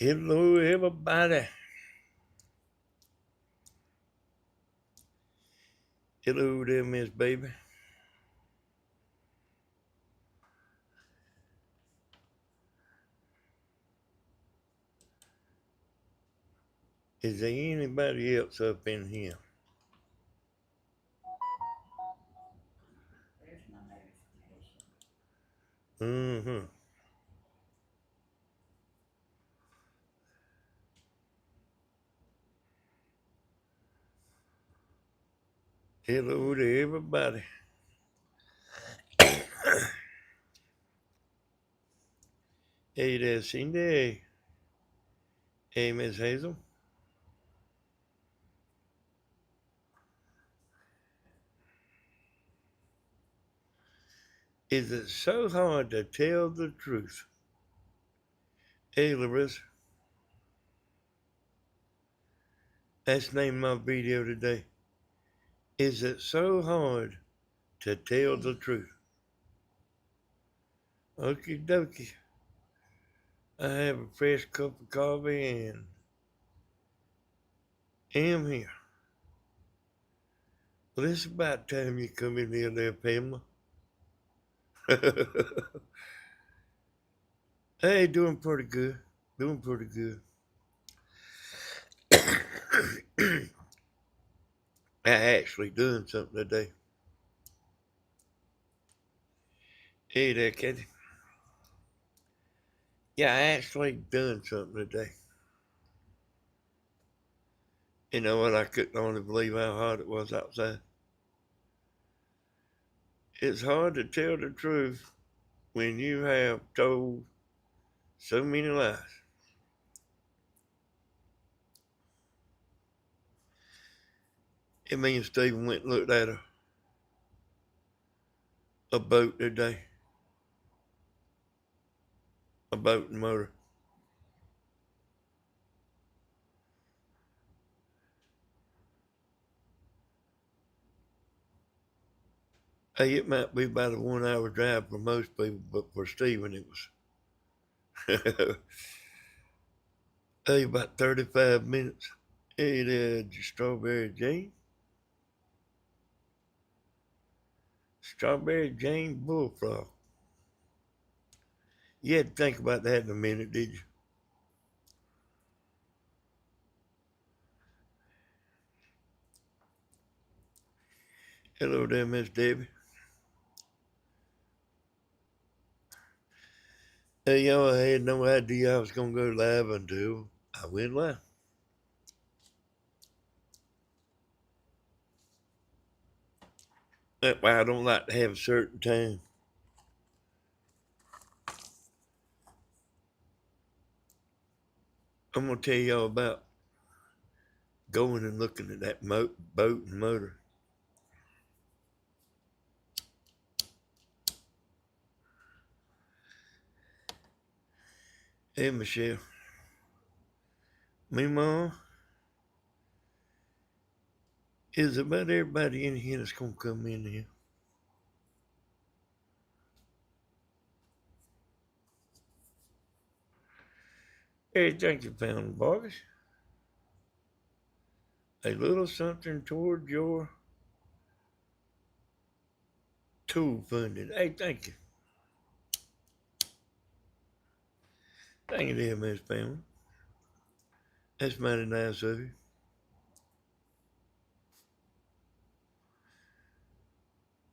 Hello, everybody. Hello there, Miss Baby. Is there anybody else up in here? There's my notification. Mm-hmm. Hello to everybody. Hey there, Cindy. Hey, Miss Hazel. Is it so hard to tell the truth? Hey, Larissa. That's the name of my video today. Is it so hard to tell the truth? Okie dokie. I have a fresh cup of coffee and am here. Well, it's about time you come in here there, Pamela. Hey, doing pretty good. Doing pretty good. I actually doing something today. Hey there, Kathy. Yeah, I actually done something today. You know what? I couldn't only believe how hot it was outside. It's hard to tell the truth when you have told so many lies. And me and Stephen went and looked at a boat today. A boat and motor. Hey, it might be about a 1 hour drive for most people, but for Stephen it was hey, about 35 minutes. Hey there, Strawberry Jane. Strawberry Jane Bullfrog. You had to think about that in a minute, did you? Hello there, Miss Debbie. Hey, y'all, I had no idea I was going to go live until I went live. That's why I don't like to have a certain time. I'm going to tell y'all about going and looking at that boat and motor. Hey, Michelle. Me, Mom, is about everybody in here that's going to come in here. Hey, thank you, Pound Bogus. A little something toward your tool funding. Hey, thank you. Thank you there, Miss Pamela. That's mighty nice of you.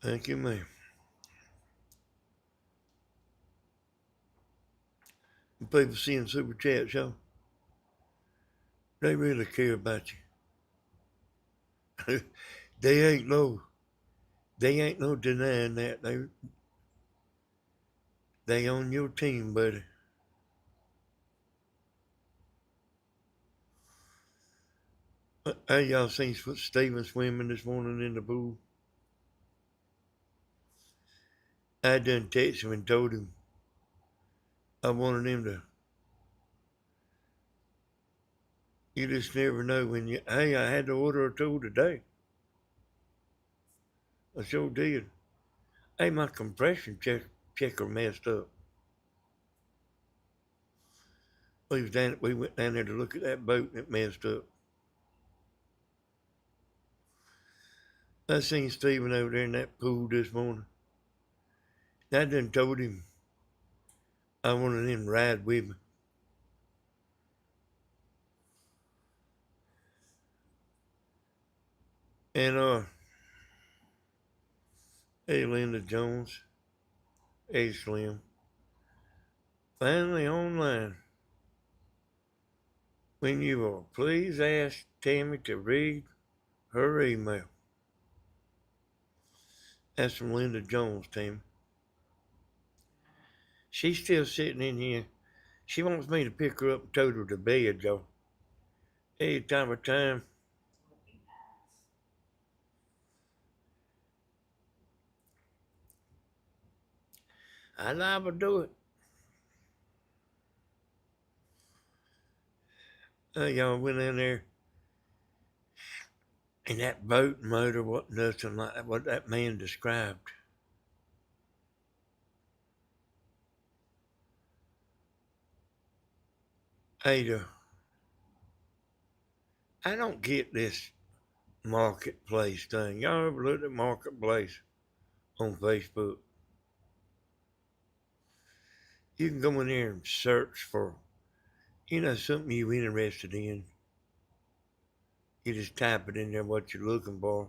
Thank you, ma'am. People seeing super chats, y'all, they really care about you. they ain't no, they ain't no denying that. They on your team, buddy. Hey, y'all seen Steven swimming this morning in the pool? I done texted him and told him I wanted him to. You just never know when you. Hey, I had to order a tool today. I sure did. Hey, my compression checker messed up. We went down there to look at that boat and it messed up. I seen Stephen over there in that pool this morning. I done told him I wanted him to ride with me. And hey Linda Jones, hey Slim, finally online. When you will please ask Tammy to read her email. That's from Linda Jones, Tammy. She's still sitting in here. She wants me to pick her up and tote her to bed, y'all. Hey, time. Would be nice. I liable to do it. Y'all went in there and that boat motor wasn't nothing like what that man described. Hey, I don't get this marketplace thing. Y'all ever looked at marketplace on Facebook? You can go in there and search for, something you're interested in. You just type it in there what you're looking for.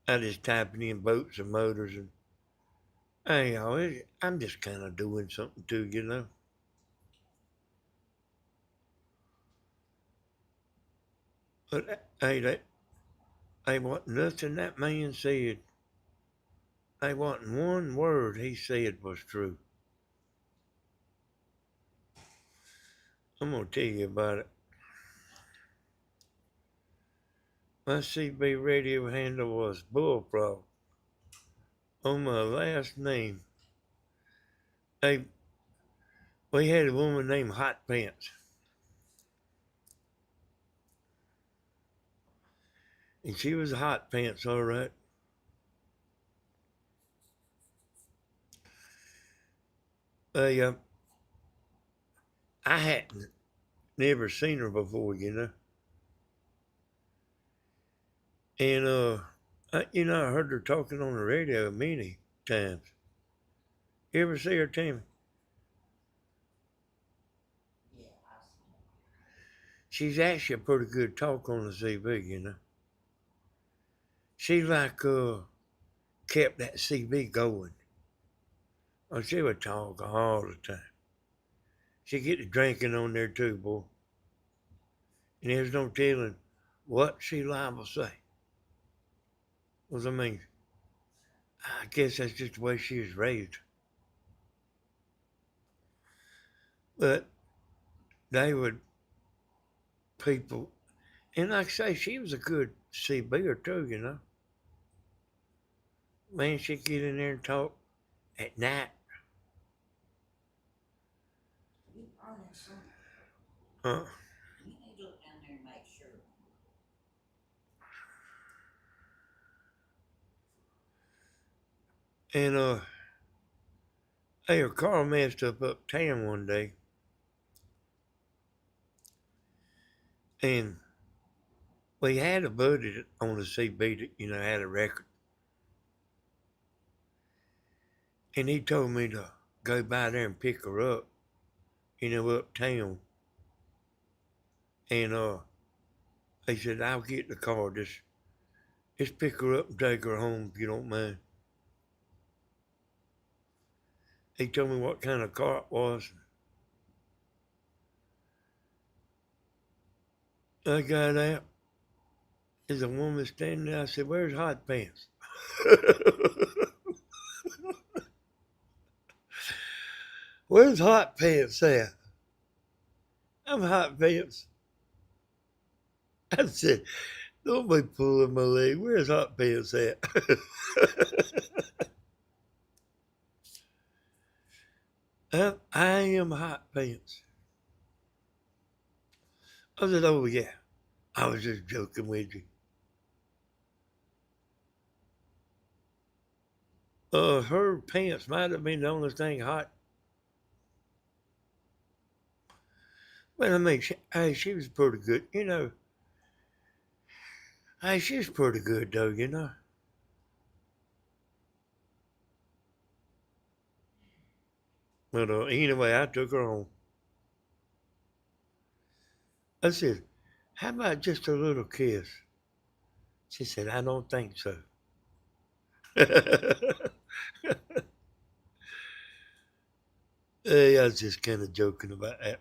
I just type it in boats and motors and hey, y'all, I'm just kind of doing something too. But hey, wasn't nothing that man said. They wasn't one word he said was true. I'm gonna tell you about it. My CB radio handle was Bullfrog. On my last name, they we had a woman named Hot Pants, and she was Hot Pants, all right. Uh, I hadn't never seen her before. And I heard her talking on the radio many times. You ever see her, Tammy? Yeah, I've seen it. She's actually a pretty good talk on the CB. She like kept that CB going. Oh, she would talk all the time. She get to drinking on there too, boy. And there's no telling what she liable to say. Well, I mean, I guess that's just the way she was raised. But they would people, and like I say, she was a good CBer too. Man, she'd get in there and talk at night. You burning something? Uh, You need to look down there and make sure. and hey, her car messed up uptown one day, and we had a buddy on the CB that had a record, and he told me to go by there and pick her up, uptown, and he said I'll get the car, just pick her up and take her home if you don't mind. He told me what kind of car it was. I got out. There's a woman standing there. I said, "Where's Hot Pants?" Where's Hot Pants at? I'm Hot Pants. I said, don't be pulling my leg. Where's Hot Pants at? I am Hot Pants. I said, oh yeah. I was just joking with you. Her pants might have been the only thing hot. Well, I mean, she was pretty good, you know. Hey, she was pretty good though, you know. But anyway, I took her home. I said, "How about just a little kiss?" She said, "I don't think so." Hey, I was just kind of joking about that.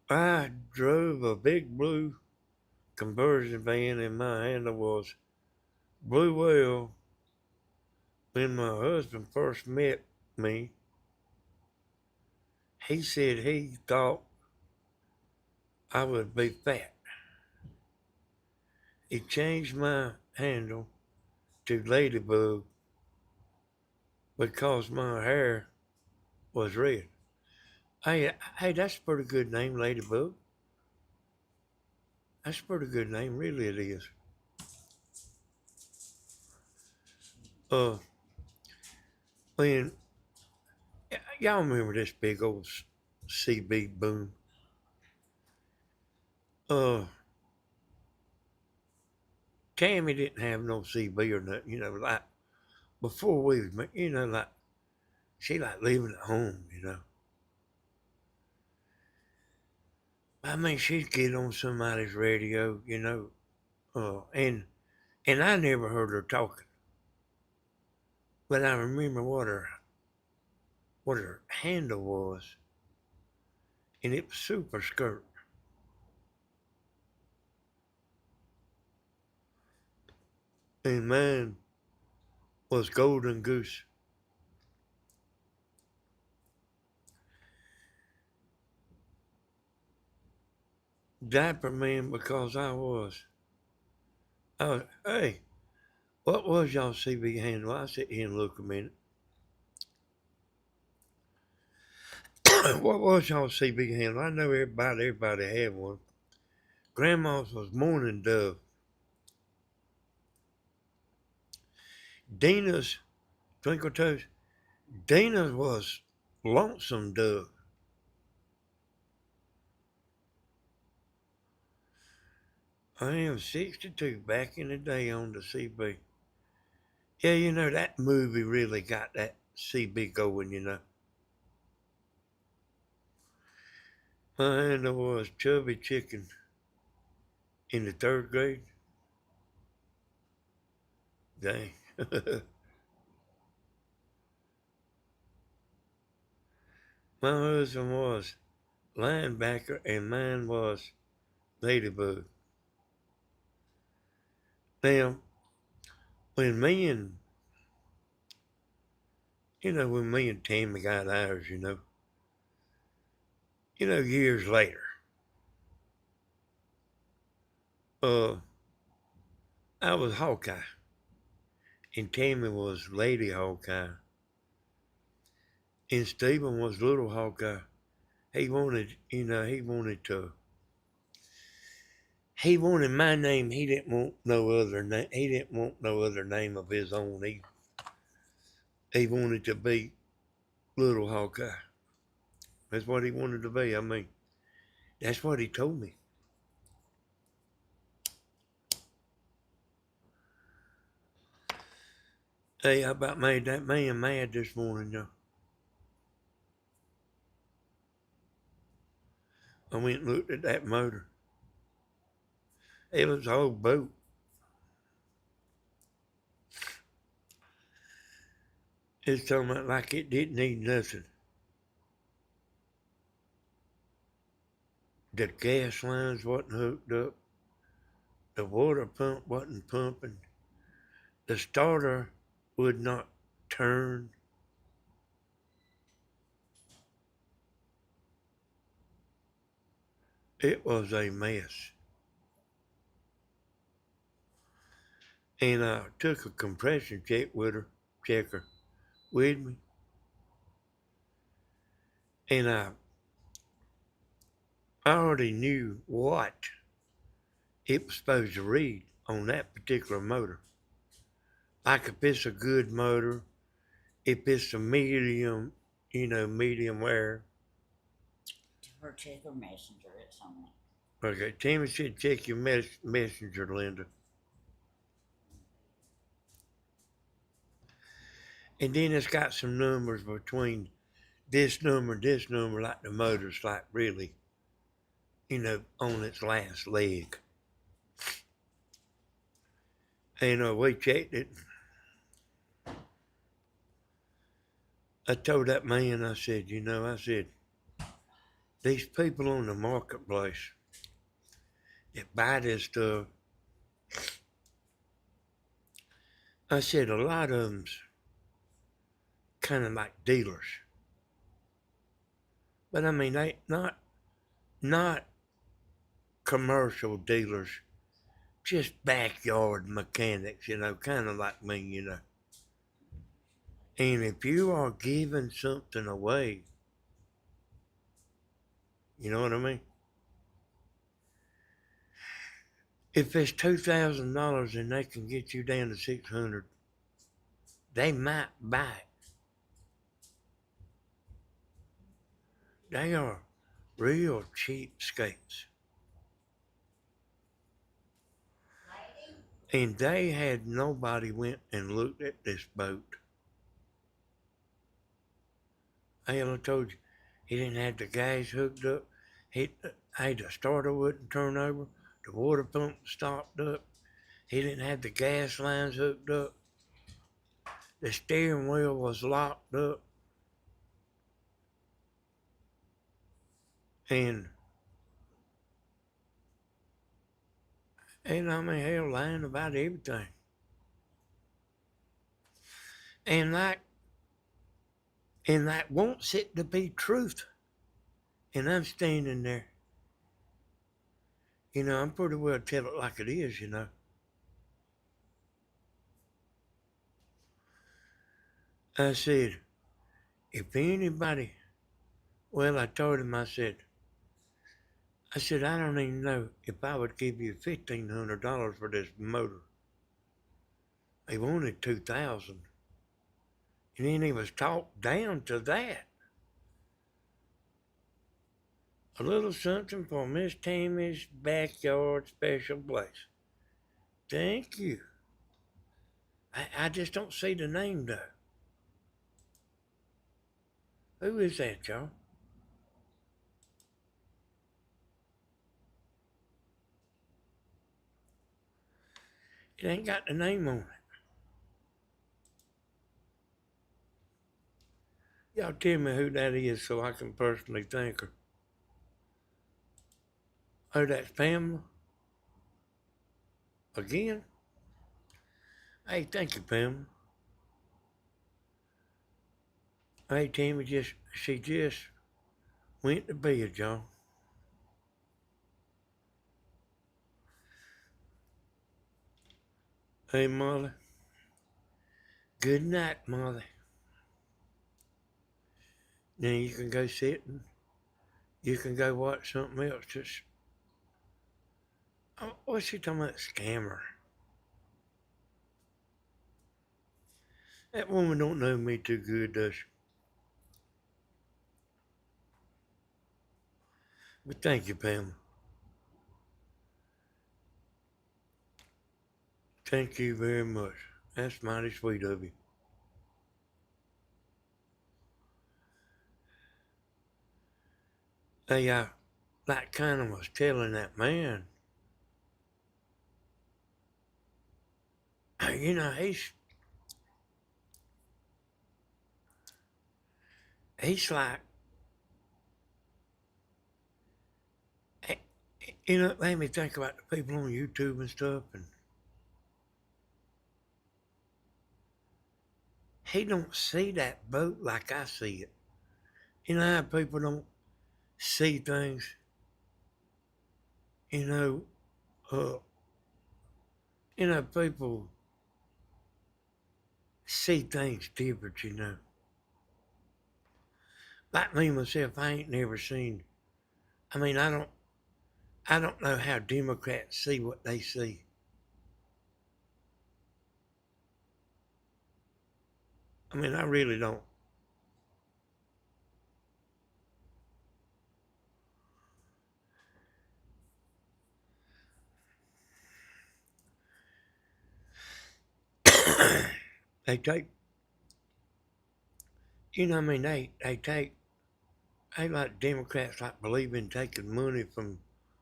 I drove a big blue conversion van, and my handle was Blue Whale. When my husband first met me, he said he thought I would be fat. He changed my handle to Ladybug because my hair was red. Hey, that's a pretty good name, Ladybug. That's a pretty good name, really it is. Uh, when y'all remember this big old CB boom? Uh, Tammy didn't have no CB or nothing, you know, like before we was, you know, like she like living at home, you know. I mean, she'd get on somebody's radio, you know, and I never heard her talking, but I remember what her handle was, and it was super skirt. And mine was Golden Goose. Diaper man because hey, what was y'all CB handle? I sit here and look a minute. What was y'all CB handle? I know everybody had one. Grandma's was Morning Dove. Dina's, Twinkle Toes, Dina's was Lonesome Dove. I am 62 back in the day on the CB. Yeah, you know, that movie really got that CB going, you know. My handle was Chubby Chicken in the third grade. Dang. My husband was linebacker and mine was ladybug. Now, when me and when me and Tammy got ours, years later, uh, I was Hawkeye and Tammy was Lady Hawkeye and Stephen was Little Hawkeye. He wanted, he wanted my name. He didn't want no other name. He didn't want no other name of his own. He wanted to be Little Hawkeye. That's what he wanted to be. I mean, that's what he told me. Hey, I about made that man mad this morning, though. I went and looked at that motor. It was an old boat. It's talking about like it didn't need nothing. The gas lines wasn't hooked up. The water pump wasn't pumping. The starter would not turn. It was a mess. And I took a compression checker with me, and I already knew what it was supposed to read on that particular motor. Like if it's a good motor, if it's a medium, medium rare. For check or messenger, it's on it. Okay, Timmy said check your messenger, Linda. And then it's got some numbers between this number and this number, like the motor's like really, on its last leg. And we checked it. I told that man, I said, these people on the marketplace that buy this stuff, I said a lot of them's kind of like dealers. But I mean, they not commercial dealers, just backyard mechanics, kind of like me. And if you are giving something away, you know what I mean? If it's $2,000 and they can get you down to 600, they might buy it. They are real cheapskates. And they had nobody went and looked at this boat. Hell, I told you, he didn't have the gas hooked up. The starter wouldn't turn over. The water pump stopped up. He didn't have the gas lines hooked up. The steering wheel was locked up. And I mean, hell, lying about everything. And that wants it to be truth. And I'm standing there. I'm pretty well tell it like it is. I said, if anybody, well, I told him, I said, I don't even know if I would give you $1,500 for this motor. They wanted 2,000. And then he was talked down to that. A little something for Miss Tammy's backyard special place. Thank you. I just don't see the name though. Who is that, y'all? It ain't got the name on it. Y'all tell me who that is so I can personally thank her. Oh, that's Pamela? Again? Hey, thank you, Pamela. Hey, Tammy, she just went to bed, y'all. Hey, Molly. Good night, Molly. Now you can go sit and you can go watch something else. Just, what's she talking about? Scammer. That woman don't know me too good, does she? But thank you, Pamela. Thank you very much. That's mighty sweet of you. Hey, I like kind of was telling that man, he's like, eh, it made me think about the people on YouTube and stuff, and he don't see that boat like I see it. You know how people don't see things, you know, uh, people see things different. Like me myself, I ain't never seen. I mean, I don't know how Democrats see what they see. I mean, I really don't. They take, you know, I mean, they like Democrats like believe in taking money from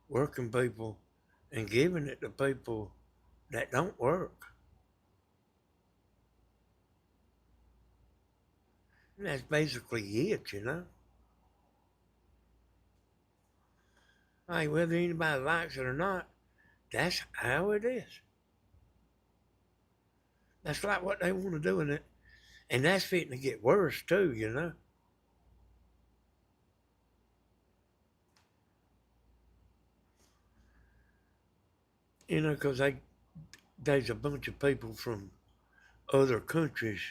working people and giving it to people that don't work. And that's basically it, you know. Hey, whether anybody likes it or not, that's how it is. That's like what they want to do in it. And that's fitting to get worse too, you know. You know, because there's a bunch of people from other countries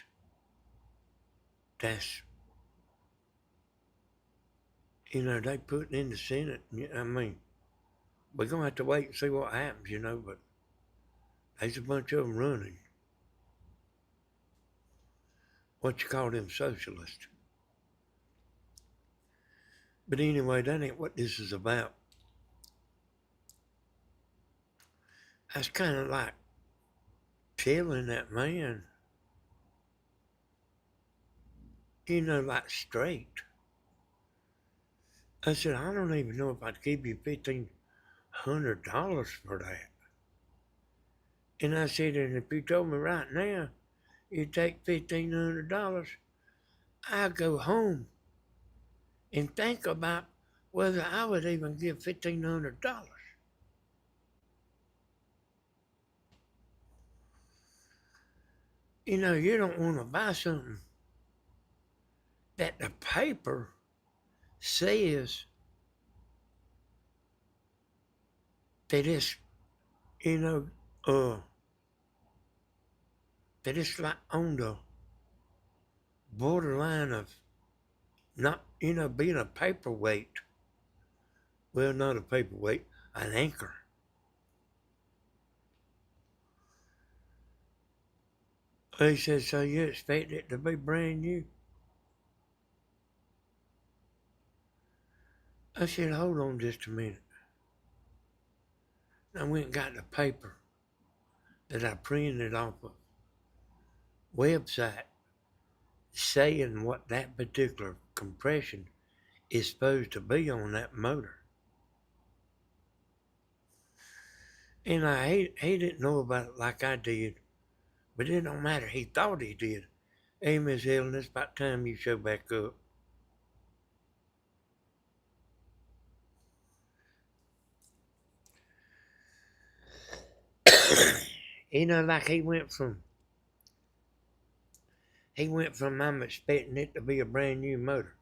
that's, you know, they putting in the Senate. I mean, we're going to have to wait and see what happens, you know, but there's a bunch of them running. What you call them socialists. But anyway, that ain't what this is about. I was kind of like telling that man, you know, like straight. I said, I don't even know if I'd give you $1,500 for that. And I said, and if you told me right now you take $1,500, I'd go home and think about whether I would even give $1,500. You know, you don't want to buy something that the paper says that it's, you know, that it's like on the borderline of not, you know, being a paperweight. Well, not a paperweight, an anchor. He said, so you expect it to be brand new? I said, hold on just a minute. I went and got the paper that I printed off a website saying what that particular compression is supposed to be on that motor. And he didn't know about it like I did, but it don't matter. He thought he did. Hey, Miss Helen, it's about time you show back up. You know, like he went from I'm expecting it to be a brand new motor.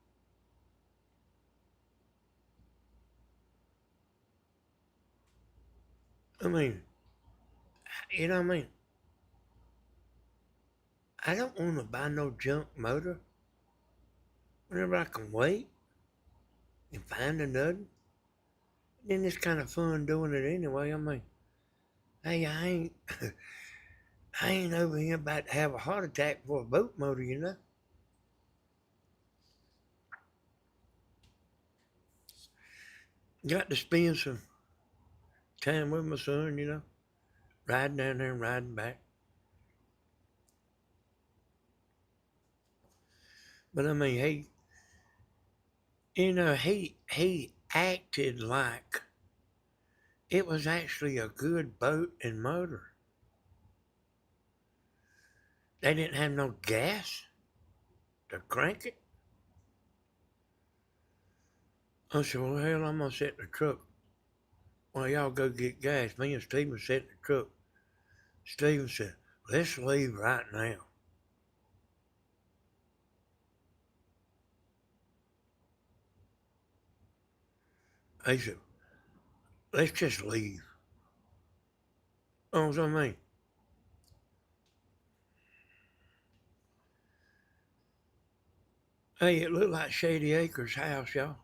I mean, you know what I mean? I don't want to buy no junk motor whenever I can wait and find another. Then it's kind of fun doing it anyway. I mean, hey, I ain't over here about to have a heart attack for a boat motor, you know. Got to spend some time with my son, you know, riding down there and riding back. But I mean, he acted like it was actually a good boat and motor. They didn't have no gas to crank it. I said, well, hell, I'm going to sit in the truck while y'all go get gas. Me and Steven sat in the truck. Steven said, let's leave right now. He said, let's just leave. Oh, what I mean? Hey, it looked like Shady Acres' house, y'all.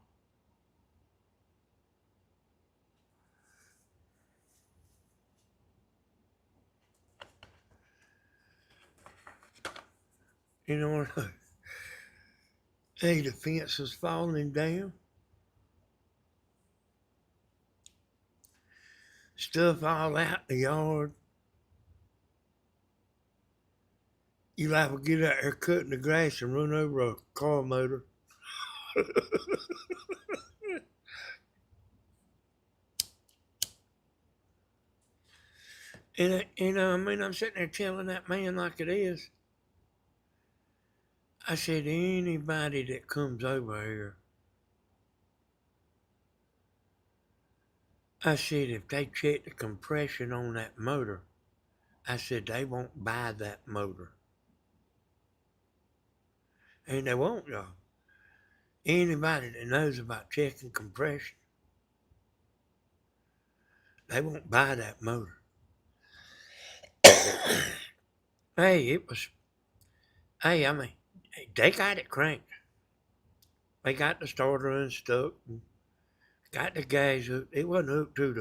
You know what? Hey, the fence was falling down. Stuff all out in the yard. You liable to get out there cutting the grass and run over a car motor. And I mean, I'm sitting there telling that man like it is. I said, anybody that comes over here, I said, if they check the compression on that motor, I said, they won't buy that motor. And they won't, y'all. Anybody that knows about checking compression, they won't buy that motor. Hey, it was, hey, I mean, they got it cranked. They got the starter unstuck and got the gas hooked. It wasn't hooked to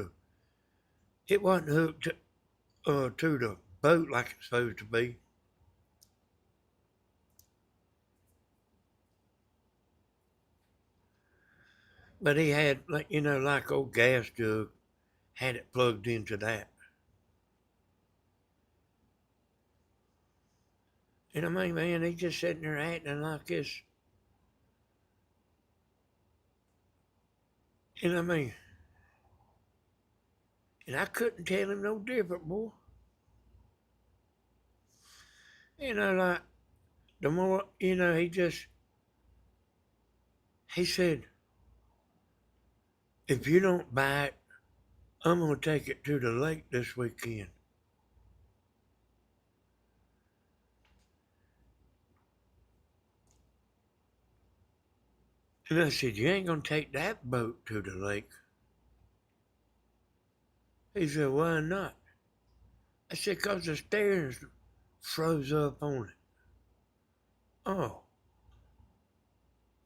the boat like it's supposed to be. But he had, like, like old gas jug, had it plugged into that. And I mean, man, he just sitting there acting like this. And I mean, and I couldn't tell him no different, boy. Like, the more, he said, if you don't buy it, I'm going to take it to the lake this weekend. And I said, you ain't going to take that boat to the lake. He said, why not? I said, 'cause the stairs froze up on it. Oh,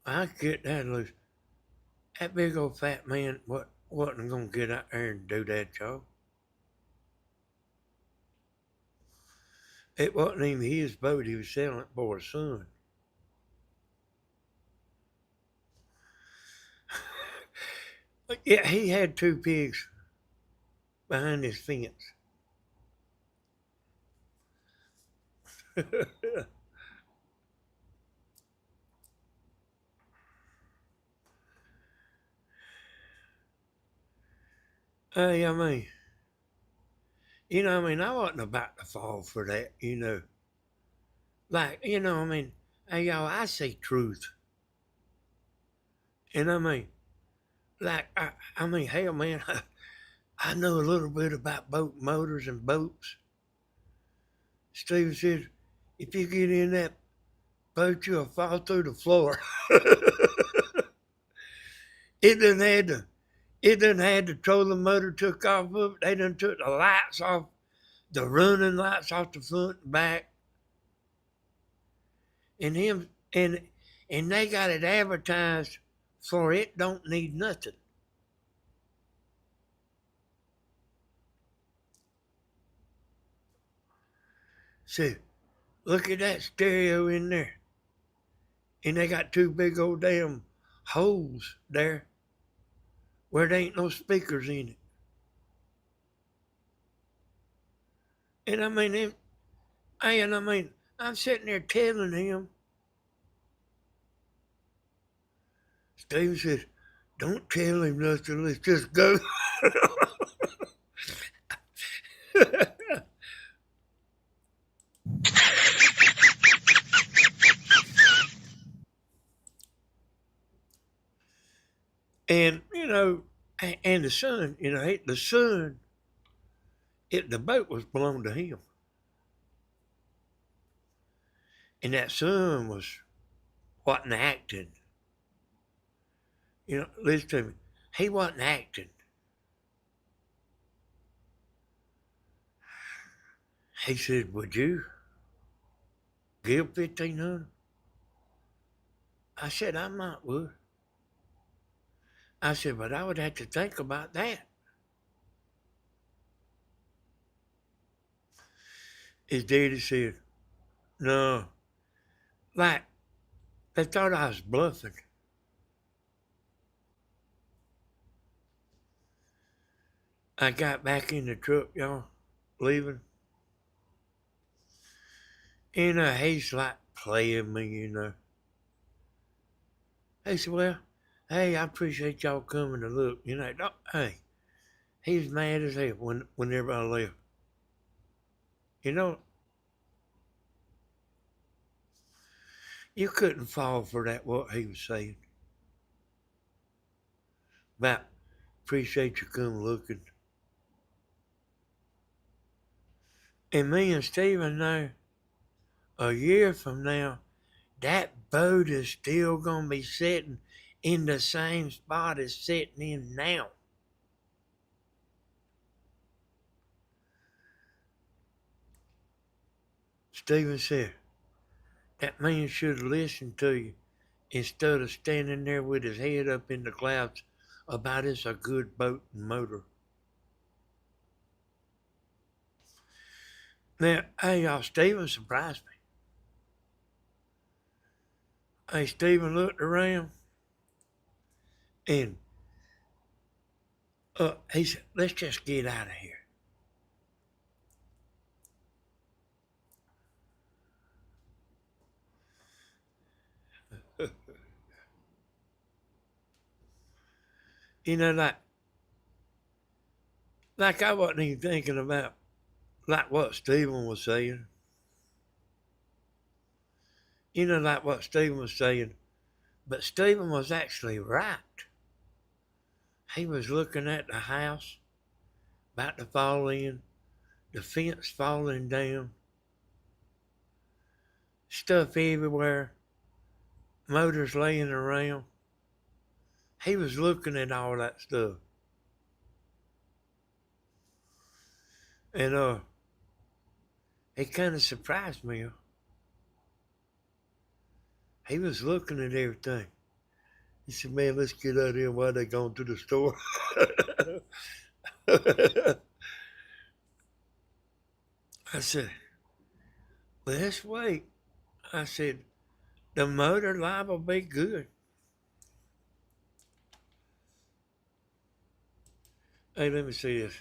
I get that loose. That big old fat man wasn't going to get out there and do that, y'all. It wasn't even his boat. He was selling it for his son. But yeah, he had two pigs behind his fence. Hey, I mean, I wasn't about to fall for that. Like, I mean, hey, y'all, I say truth. And I mean, like, I mean, hell, man, I know a little bit about boat motors and boats. Steve said, if you get in that boat, you'll fall through the floor. it done had to, it done had the trolling motor took off of it. They done took the lights off, the running lights off the front and back. And him, and they got it advertised for it don't need nothing. See, look at that stereo in there. And they got two big old damn holes there where there ain't no speakers in it. And I mean, I'm sitting there telling him. Steve says, don't tell him nothing, let's just go. And, and the son, the boat was belonged to him. And that son wasn't acting. Listen to me. He wasn't acting. He said, would you give 1,500? I said, I might would. I said, but I would have to think about that. His daddy said, no, like they thought I was bluffing. I got back in the truck, y'all, leaving. He's like playing me. He said, well, hey, I appreciate y'all coming to look. Hey, he's mad as hell when everybody left. You know, you couldn't fall for that, what he was saying. About appreciate you coming looking. And me and Steven know a year from now, that boat is still going to be sitting in the same spot it's sitting in now. Steven said, that man should have listened to you instead of standing there with his head up in the clouds about it's a good boat and motor. Now, hey, y'all, Steven surprised me. Hey, Steven looked around and he said, let's just get out of here. Like I wasn't even thinking about like what Steven was saying. Like what Steven was saying. But Steven was actually right. He was looking at the house about to fall in, the fence falling down, stuff everywhere, motors laying around. He was looking at all that stuff. And it kind of surprised me. He was looking at everything. He said, man, let's get out of here while they going to the store. I said, let's wait. I said, the motor liable will be good. Hey, let me see this.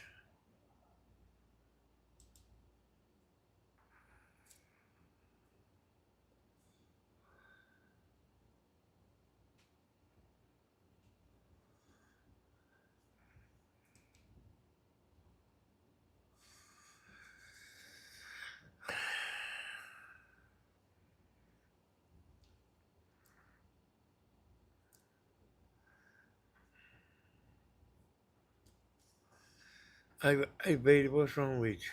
Hey, Betty, what's wrong with you?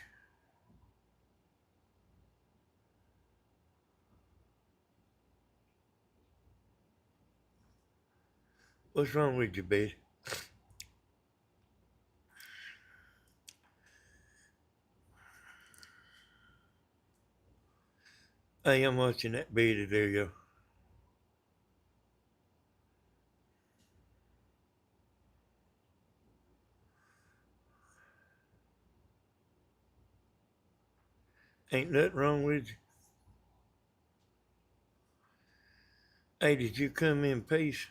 What's wrong with you, Betty? Hey, I'm watching that Betty there, yo. Ain't nothing wrong with you. Hey, did you come in peace?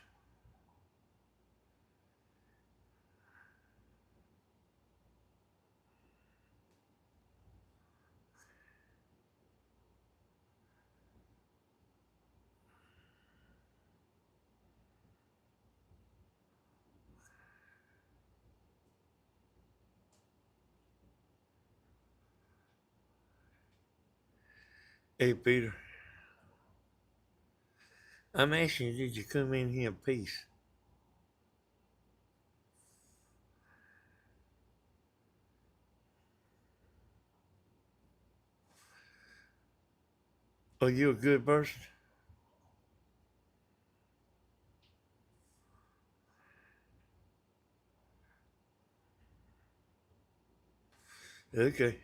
Hey, Peter, I'm asking you, did you come in here in peace? Are you a good person? Okay.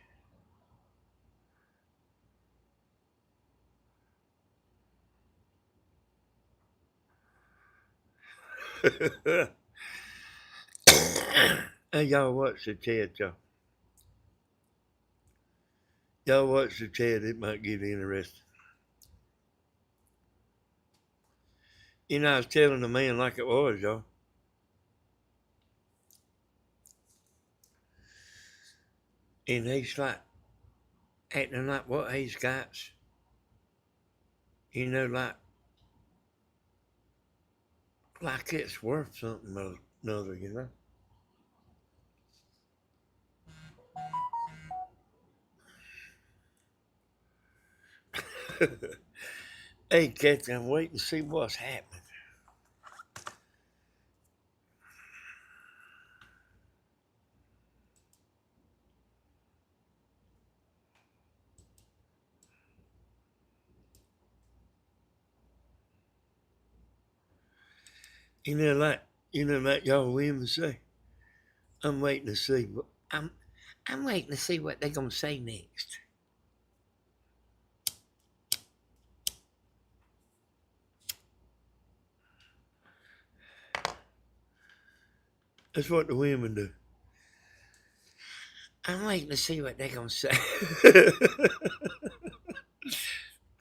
Hey, y'all watch the chat, y'all. Y'all watch the chat, it might get interesting. You know, I was telling the man like it was, y'all. And he's like acting like what he's got, you know, like it's worth something or another, you know. Hey, Kathy, I'm waiting to see what's happening. You know, like y'all women say, I'm waiting to see. I'm waiting to see what they're gonna say next. That's what the women do. I'm waiting to see what they're gonna say.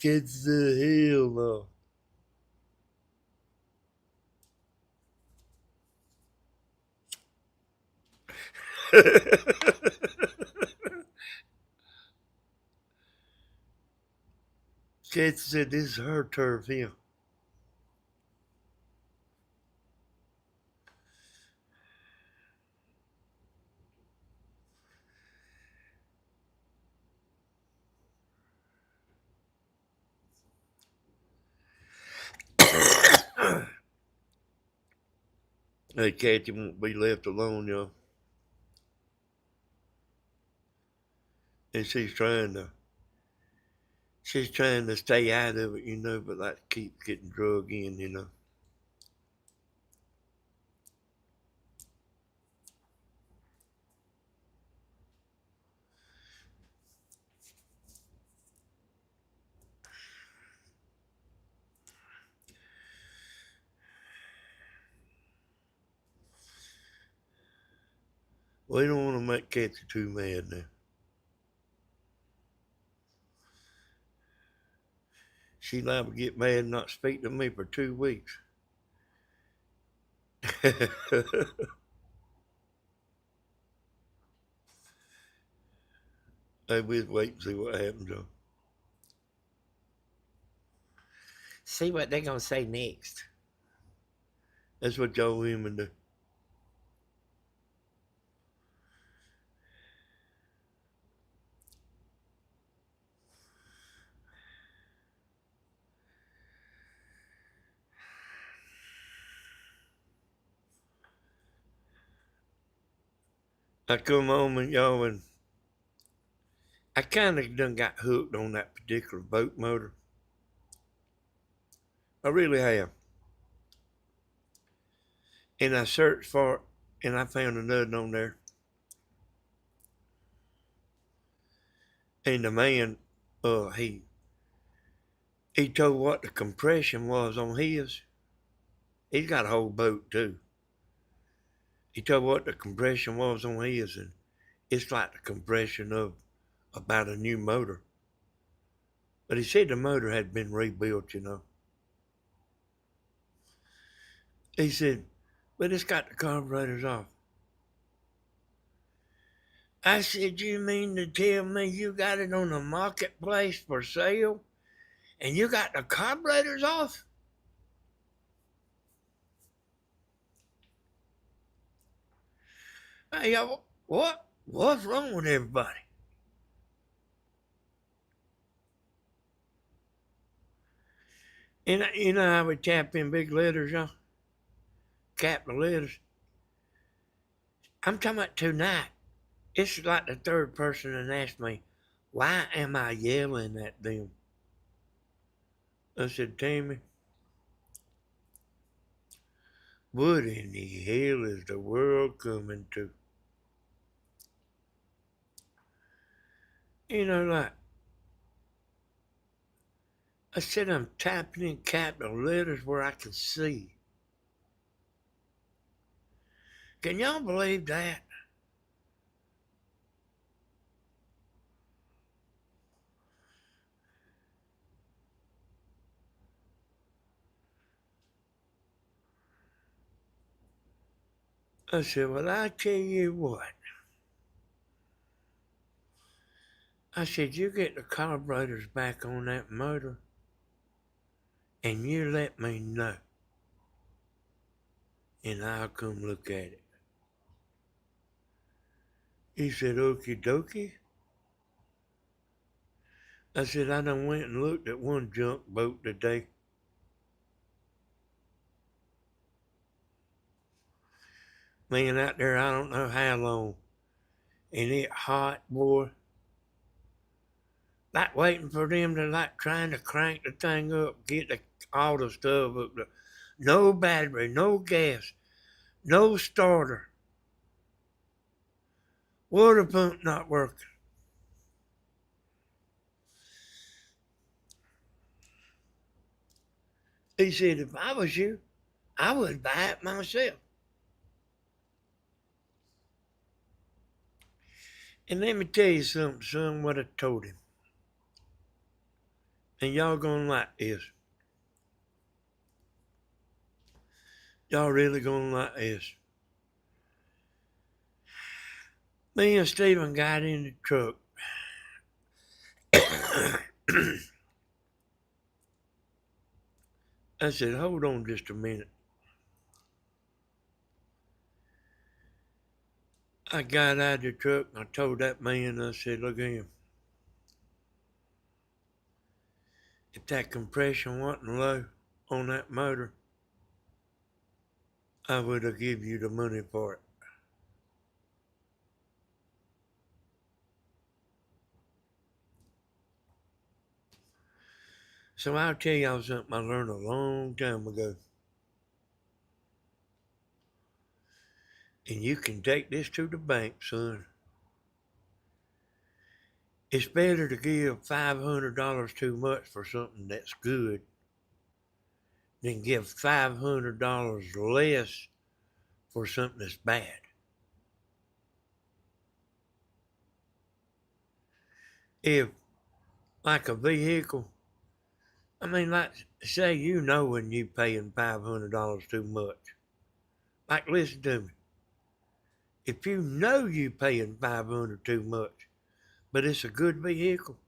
Kids the hell no. Kids said this is her turf here. Hey, Kathy won't be left alone, y'all. And she's trying to stay out of it, you know, but like keep getting drug in, you know. We don't want to make Kathy too mad now. She liable to get mad and not speak to me for 2 weeks. Hey, we'll wait and see what happens, y'all. See what they're gonna say next. That's what y'all women do. I come home and y'all and I kind of done got hooked on that particular boat motor. I really have. And I searched for it and I found another on there. And the man, he told what the compression was on his. He's got a whole boat too. He told what the compression was on his, and it's like the compression of about a new motor. But he said the motor had been rebuilt, you know. He said, but it's got the carburetors off. I said, you mean to tell me you got it on the marketplace for sale and you got the carburetors off? Hey, what? What's wrong with everybody? And you know how we tap in big letters, y'all? Capital letters. I'm talking about tonight. It's like the third person that asked me, why am I yelling at them? I said, Tammy, what in the hell is the world coming to? You know, like, I said, I'm typing in capital letters where I can see. Can y'all believe that? I said, well, I tell you what. I said, you get the carburetors back on that motor and you let me know and I'll come look at it. He said, okie dokie. I said, I done went and looked at one junk boat today. Man, out there, I don't know how long. And it hot, boy. Like waiting for them to like trying to crank the thing up, get all the stuff up there. No battery, no gas, no starter. Water pump not working. He said, if I was you, I would buy it myself. And let me tell you something, son, what I told him. And y'all gonna like this. Y'all really gonna like this. Me and Stephen got in the truck. I said, hold on just a minute. I got out of the truck and I told that man, I said, look at him. If that compression wasn't low on that motor, I would have given you the money for it. So I'll tell y'all something I learned a long time ago. And you can take this to the bank, son. It's better to give $500 too much for something that's good than give $500 less for something that's bad. If, like a vehicle, I mean, like, say you know when you paying $500 too much. Like, listen to me. If you know you paying $500 too much, but it's a good vehicle,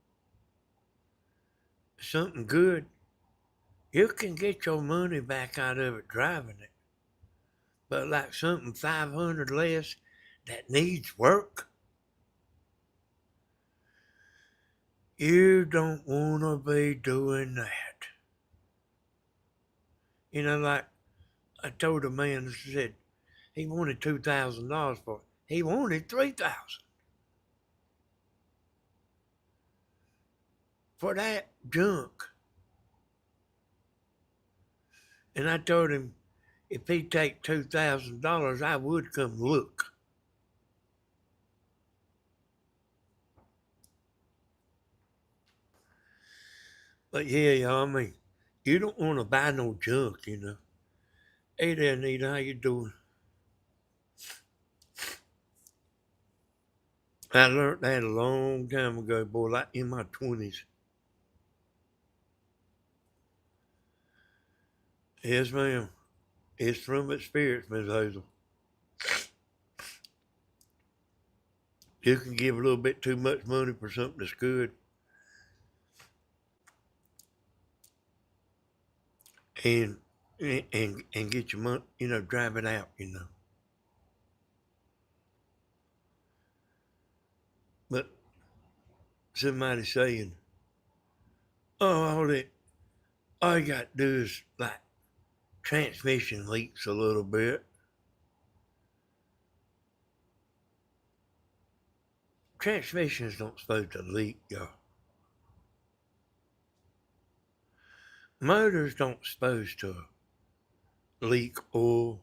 something good, you can get your money back out of it driving it. But like something 500 less that needs work, you don't want to be doing that. You know, like I told a man, I said he wanted $2,000 for it. He wanted 3,000 for that junk. And I told him if he'd take $2,000, I would come look. But yeah, y'all, I mean, you don't want to buy no junk, you know. Hey there, Nita, how you doing? I learned that a long time ago, boy, like in my 20s. Yes, ma'am. It's from experience, Miss Hazel. You can give a little bit too much money for something that's good, and and get your money, you know, drive it out, you know. But somebody saying, "Oh, all you got to do is like transmission leaks a little bit." Transmissions don't supposed to leak, y'all. Motors don't supposed to leak oil.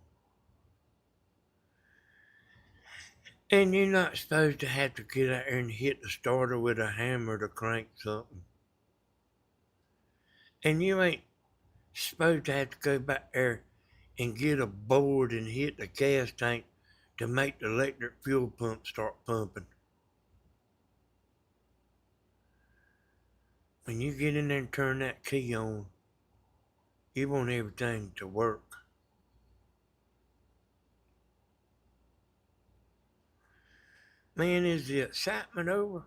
And you're not supposed to have to get out there and hit the starter with a hammer to crank something. And you ain't supposed to have to go back there and get a board and hit the gas tank to make the electric fuel pump start pumping. When you get in there and turn that key on, you want everything to work. Man, is the excitement over?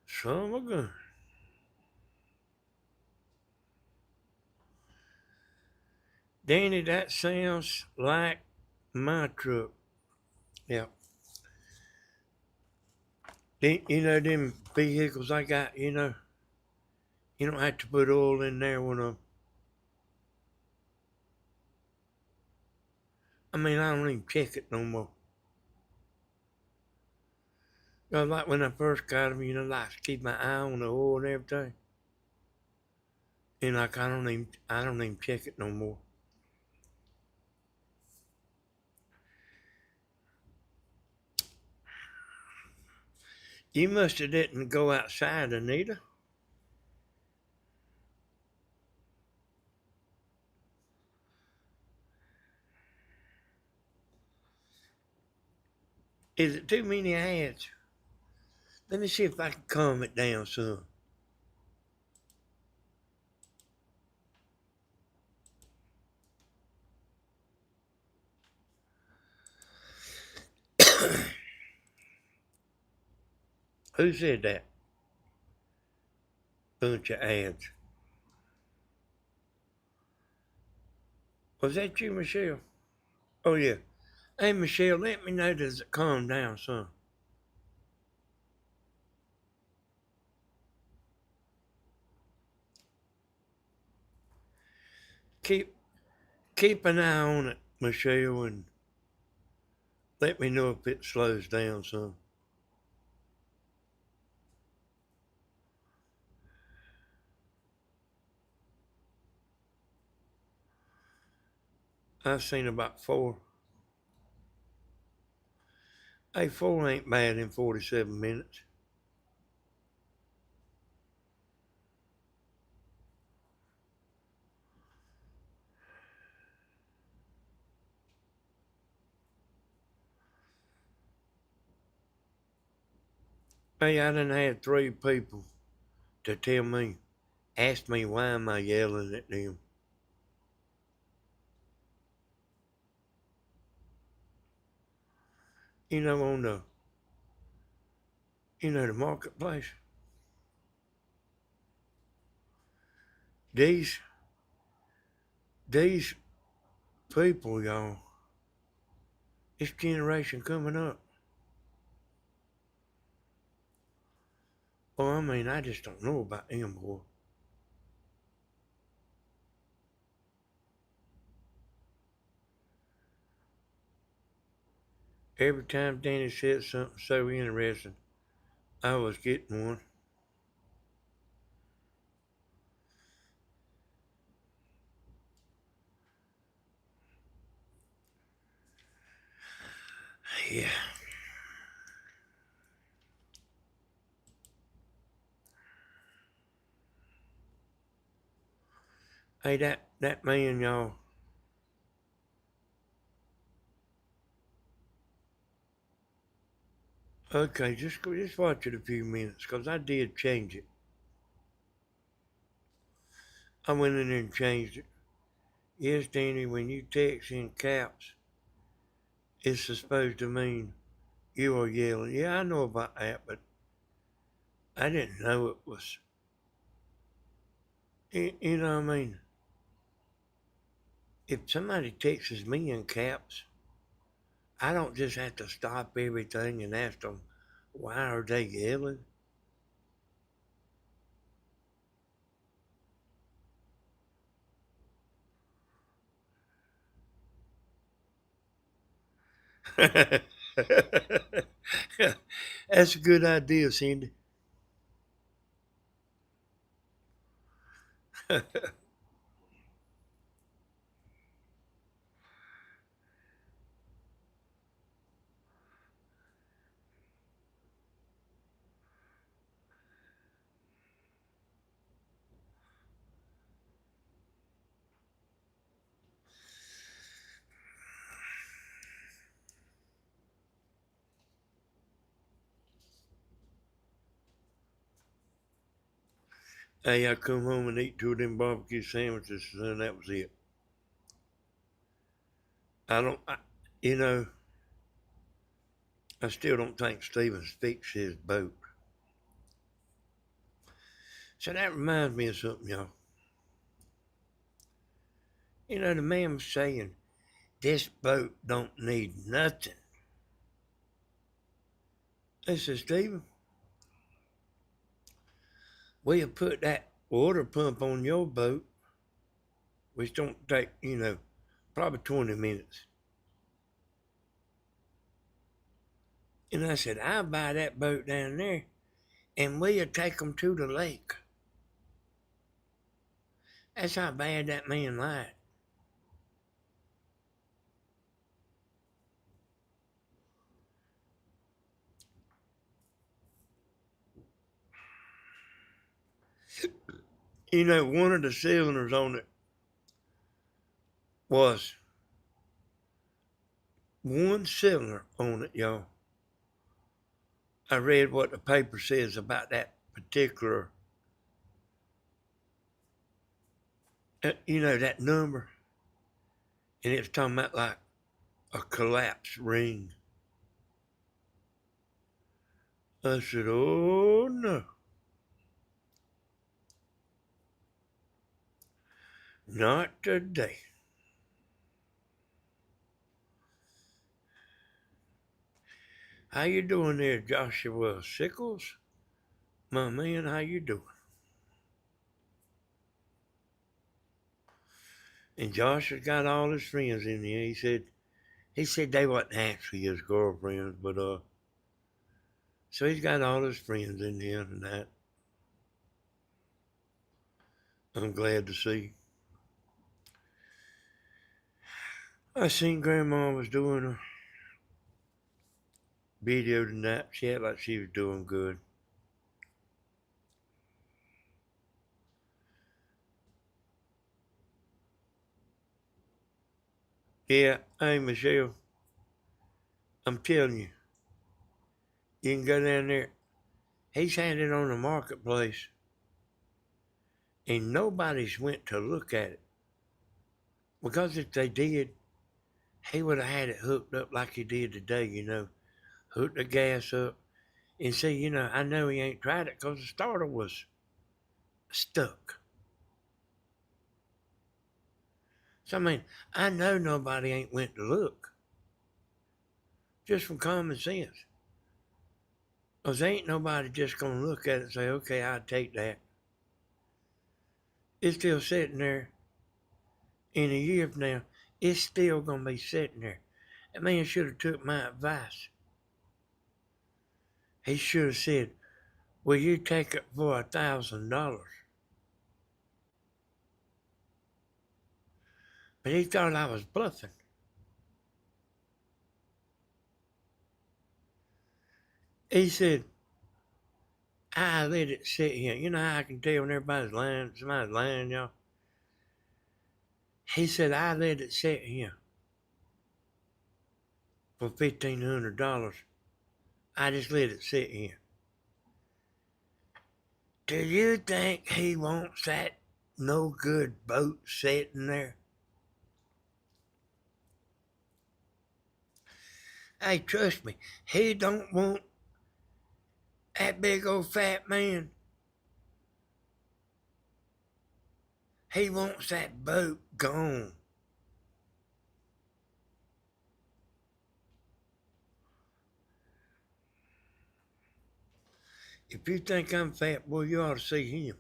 Son of a gun. Danny, that sounds like my truck. Yeah. You know them vehicles I got, you don't have to put oil in there when I don't even check it no more. Like when I first got them, like to keep my eye on the oil and everything. And like I don't even check it no more. You must have didn't go outside, Anita. Is it too many ads? Let me see if I can calm it down some. Who said that? Bunch of ads. Was that you, Michelle? Oh yeah. Hey Michelle, let me know does it calm down some. Keep keep an eye on it, Michelle, and let me know if it slows down some. I've seen about four. Hey, four ain't bad in 47 minutes. Hey, I done had three people to tell me, ask me why am I yelling at them. On the marketplace. These these people, y'all, this generation coming up. Well, I just don't know about them, boy. Every time Danny said something so interesting, I was getting one. Yeah. Hey, that man, y'all. Okay, just watch it a few minutes, 'cause I did change it. I went in there and changed it. Yes, Danny, when you text in caps, it's supposed to mean you are yelling. Yeah, I know about that, but I didn't know it was. You know what I mean? If somebody texts me in caps, I don't just have to stop everything and ask them, why are they yelling? That's a good idea, Cindy. Hey, I come home and eat two of them barbecue sandwiches, and that was it. I don't, I, you know, I still don't think Stevens fixed his boat. So that reminds me of something, y'all. You know, the man was saying, this boat don't need nothing. I said, Steven, we'll put that water pump on your boat, which don't take, probably 20 minutes. And I said, I'll buy that boat down there and we'll take them to the lake. That's how bad that man lied. You know, one of the cylinders on it was one cylinder on it, y'all. I read what the paper says about that particular, that number. And it's talking about like a collapsed ring. I said, oh no, not today. How you doing there, Joshua Sickles? My man, how you doing? And Josh has got all his friends in there. He said they wasn't actually his girlfriends, but so he's got all his friends in there and that. I'm glad to see. I seen Grandma was doing a video tonight. She acted like she was doing good. Yeah, hey Michelle, I'm telling you, you can go down there. He's had it on the marketplace, and nobody's went to look at it. Because if they did, he would have had it hooked up like he did today, hook the gas up and say, I know he ain't tried it because the starter was stuck. So, I mean, I know nobody ain't went to look, just from common sense. Because ain't nobody just going to look at it and say, okay, I'll take that. It's still sitting there. In a year from now, it's still going to be sitting there. That man should have took my advice. He should have said, will you take it for $1,000? But he thought I was bluffing. He said, I let it sit here. You know how I can tell when everybody's lying, somebody's lying, y'all? He said, I let it sit here for $1,500. I just let it sit here. Do you think he wants that no good boat sitting there? Hey, trust me, he don't want that big old fat man. He wants that boat gone. If you think I'm fat, boy, you ought to see him.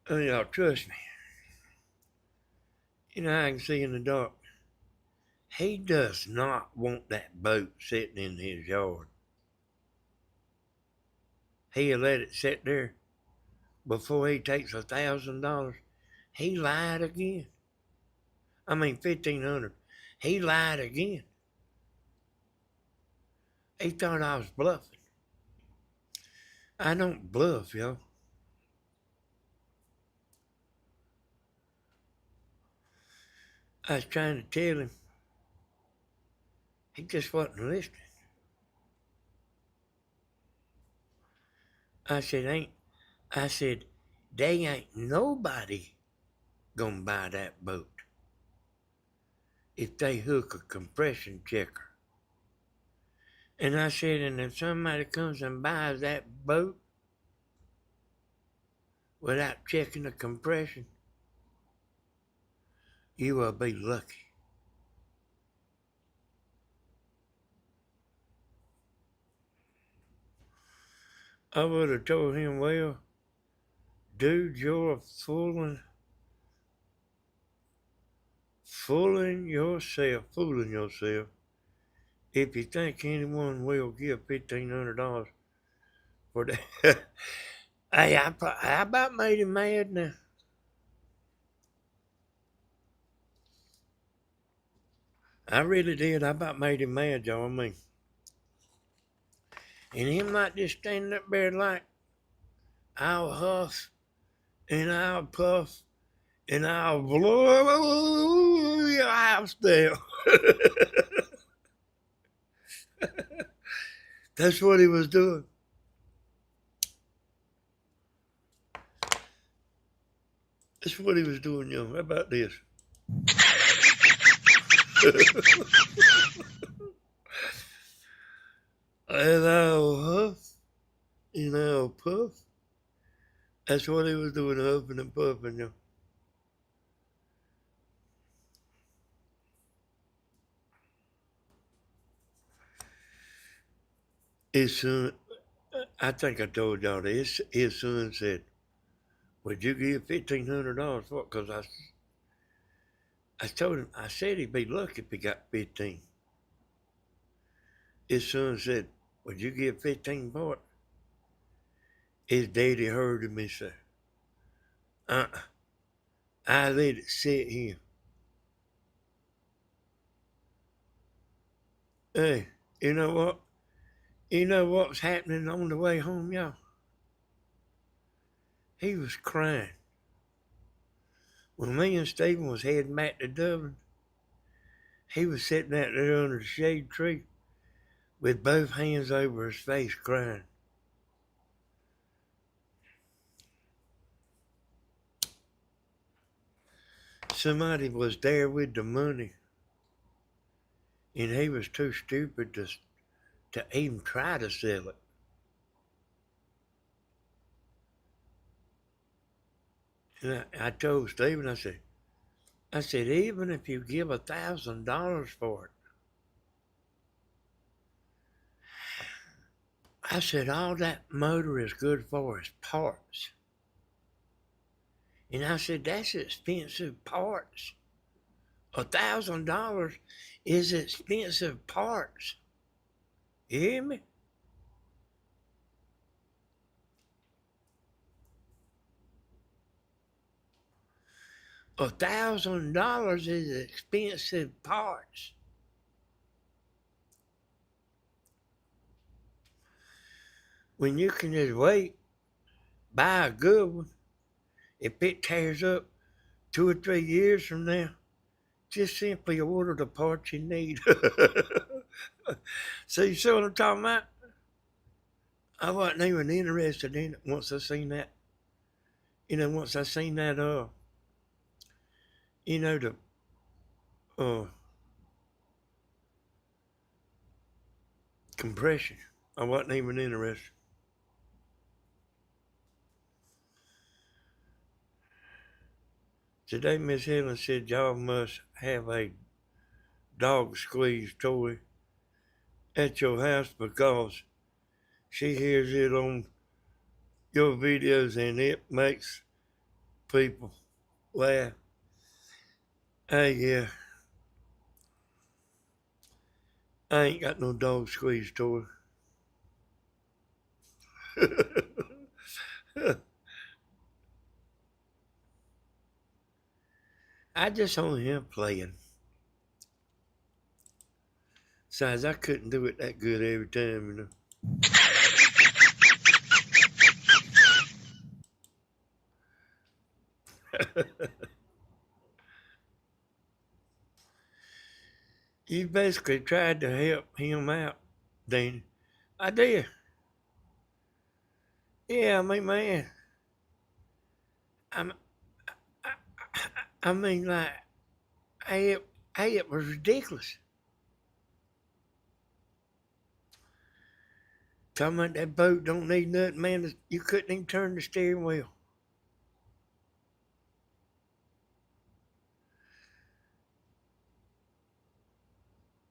Oh, y'all, trust me. You know, I can see in the dark. He does not want that boat sitting in his yard. He'll let it sit there before he takes $1,000. He lied again. I mean, 1,500. He lied again. He thought I was bluffing. I don't bluff, y'all. I was trying to tell him He just wasn't listening. I said, they ain't nobody gonna buy that boat if they hook a compression checker. And I said, and if somebody comes and buys that boat without checking the compression, you will be lucky. I would have told him, well, dude, you're fooling yourself if you think anyone will give $1,500 for that. Hey, I about made him mad now. I really did. I about made him mad, y'all. I mean, and him not just standing up there like, I'll huff and I'll puff and I'll blow your house down. That's what he was doing. That's what he was doing, y'all. How about this? And I'll huff and I'll puff. That's what he was doing, huffing and puffing, y'all. His son, I think I told y'all this. His son said, would you give $1,500 for it? Because I told him, I said he'd be lucky if he got 15. His son said, would you give 15 for it? His daddy heard him and said, I let it sit here. Hey, you know what? You know what's happening on the way home, y'all? He was crying. When me and Stephen was heading back to Dublin, he was sitting out there under the shade tree with both hands over his face crying. Somebody was there with the money, and he was too stupid to even try to sell it. And I told Stephen, I said, even if you give $1,000 for it, I said, all that motor is good for is parts. And I said, that's expensive parts. $1,000 is expensive parts. You hear me? $1,000 is expensive parts. When you can just wait, buy a good one, if it tears up 2 or 3 years from now, just simply order the parts you need. So you see what I'm talking about? I wasn't even interested in it once I seen that. Once I seen that, the compression. I wasn't even interested. Today, Miss Helen said y'all must have a dog squeeze toy at your house because she hears it on your videos and it makes people laugh. Hey, yeah, I ain't got no dog squeeze toy. I just only him playing. Besides, I couldn't do it that good every time, You basically tried to help him out, Danny. I did. Yeah, I mean, man, I'm, I, I mean, like, hey, it was ridiculous. Talking about that boat don't need nothing, man. You couldn't even turn the steering wheel.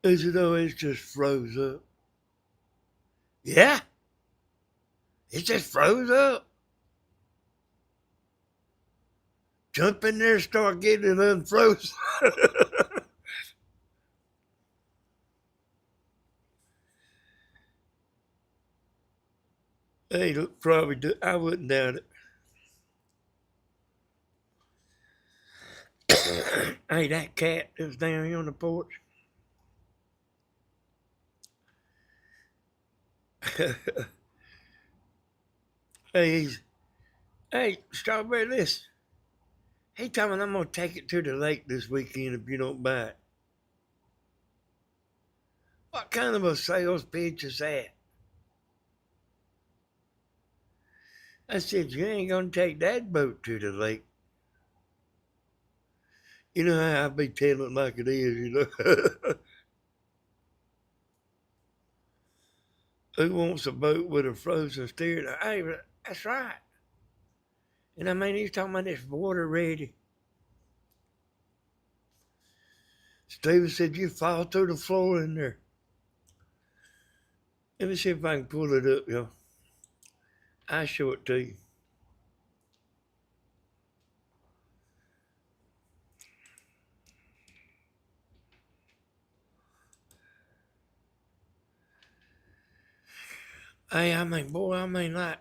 Is it always just froze up? Yeah, it just froze up. Jump in there, start getting it unfrozen. Hey, probably do. I wouldn't doubt it. Hey, that cat that's down here on the porch. Hey, hey, Strawberry, listen. He told me I'm gonna take it to the lake this weekend if you don't buy it. What kind of a sales pitch is that? I said, you ain't gonna take that boat to the lake. You know how I be telling it like it is, you know. Who wants a boat with a frozen steering? Hey, that's right. And I mean, he's talking about this water ready. Steven said, you fall through the floor in there. Let me see if I can pull it up, y'all. I'll show it to you. Hey, I mean, boy, I mean, like,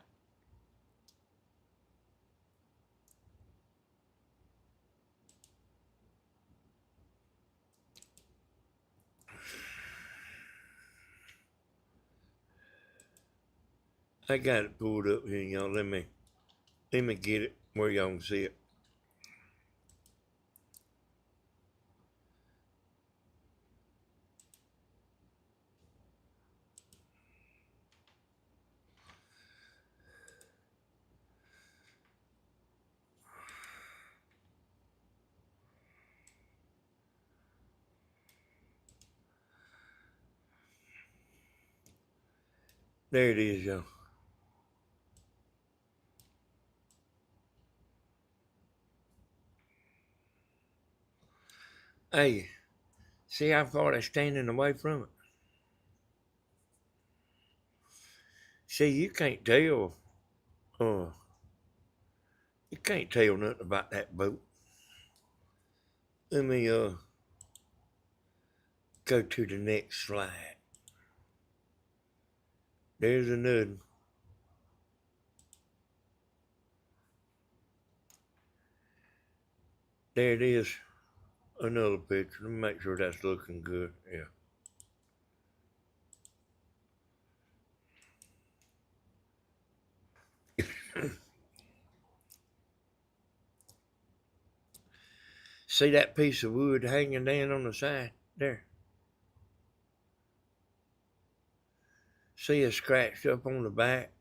I got it pulled up here, y'all. Let me get it where y'all can see it. There it is, y'all. Hey, see how far they're standing away from it? See, uh, you can't tell nothing about that boat. Let me go to the next slide. There's another. There it is. Another picture. Let me make sure that's looking good. Yeah. See that piece of wood hanging down on the side? There. See it scratched up on the back?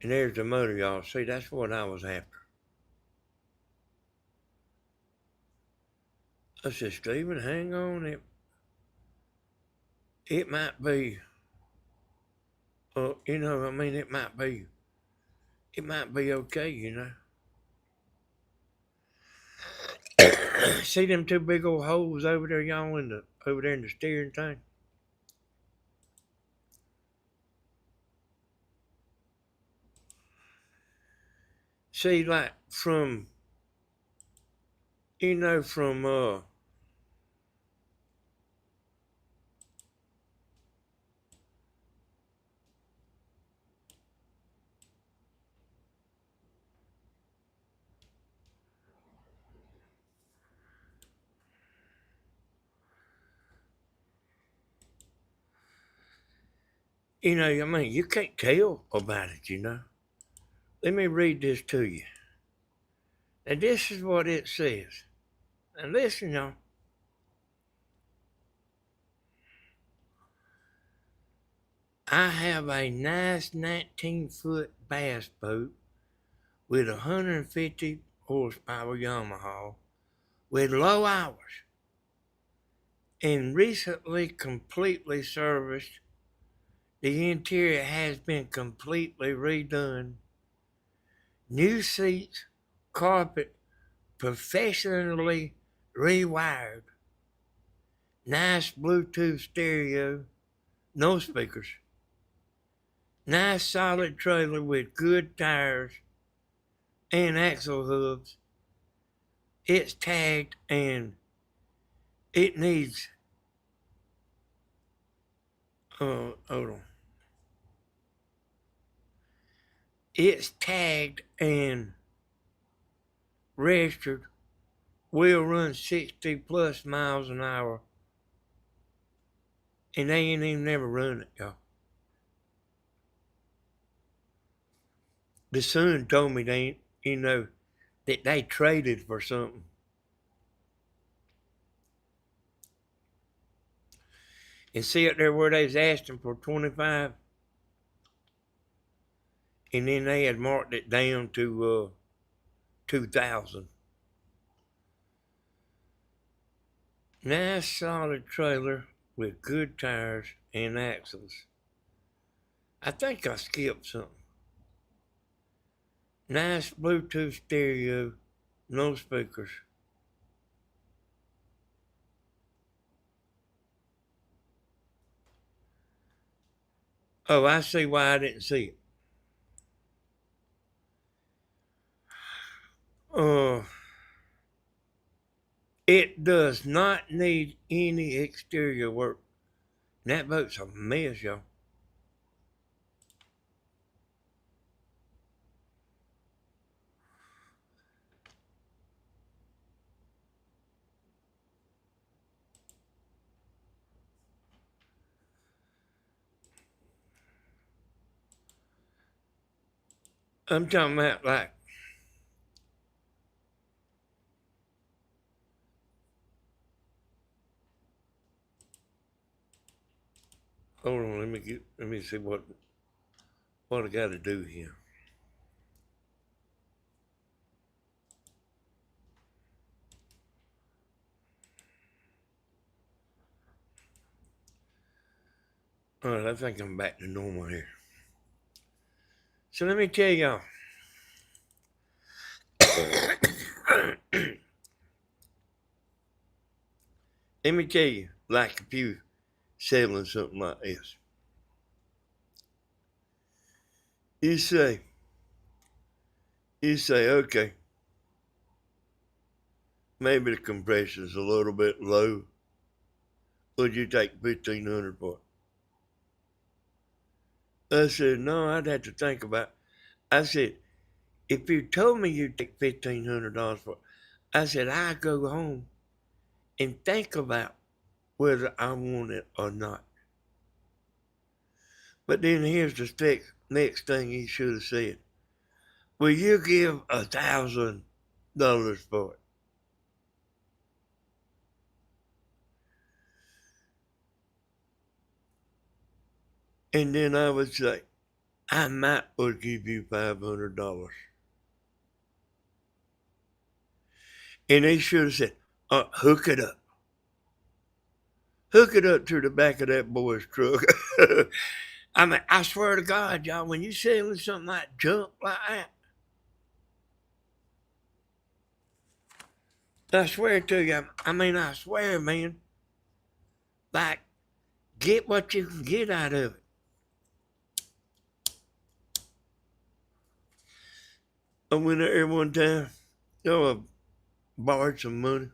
And there's the motor, y'all. See, that's what I was after. I said, Stephen, hang on. It might be, you know, I mean, it might be okay, you know. See them two big old holes over there, y'all, over there in the steering thing? See, like from, you know, from you know, I mean, you can't tell about it, you know. Let me read this to you. And this is what it says. And listen, y'all. I have a nice 19-foot bass boat with 150 horsepower Yamaha with low hours and recently completely serviced. The interior has been completely redone. New seats, carpet, professionally rewired. Nice Bluetooth stereo, no speakers. Nice solid trailer with good tires and axle hubs. It's tagged and it needs, hold on. It's tagged and registered. Will run 60 plus miles an hour. And they ain't even never run it, y'all. The son told me they, that they traded for something. And see up there where they was asking for 25, and then they had marked it down to 2,000. Nice solid trailer with good tires and axles. I think I skipped something. Nice Bluetooth stereo, no speakers. Oh, I see why I didn't see it. Uh, it does not need any exterior work. That boat's a mess, y'all. I'm talking about like, hold on, let me see what I got to do here. All right, I think I'm back to normal here. So let me tell y'all. Let me tell you, like if you selling something like this, you say, okay, maybe the compression's a little bit low. Would you take 1,500 for it? I said, no, I'd have to think about it. I said, if you told me you'd take $1,500 for it, I said, I'd go home and think about whether I want it or not. But then here's the next thing he should have said. Will you give $1,000 for it? And then I would say, I might would give you $500. And they should have said, hook it up. Hook it up to the back of that boy's truck. I mean, I swear to God, y'all, when you selling something like junk like that, I swear to you, I swear, man, like, get what you can get out of it. I went there one time, I borrowed some money.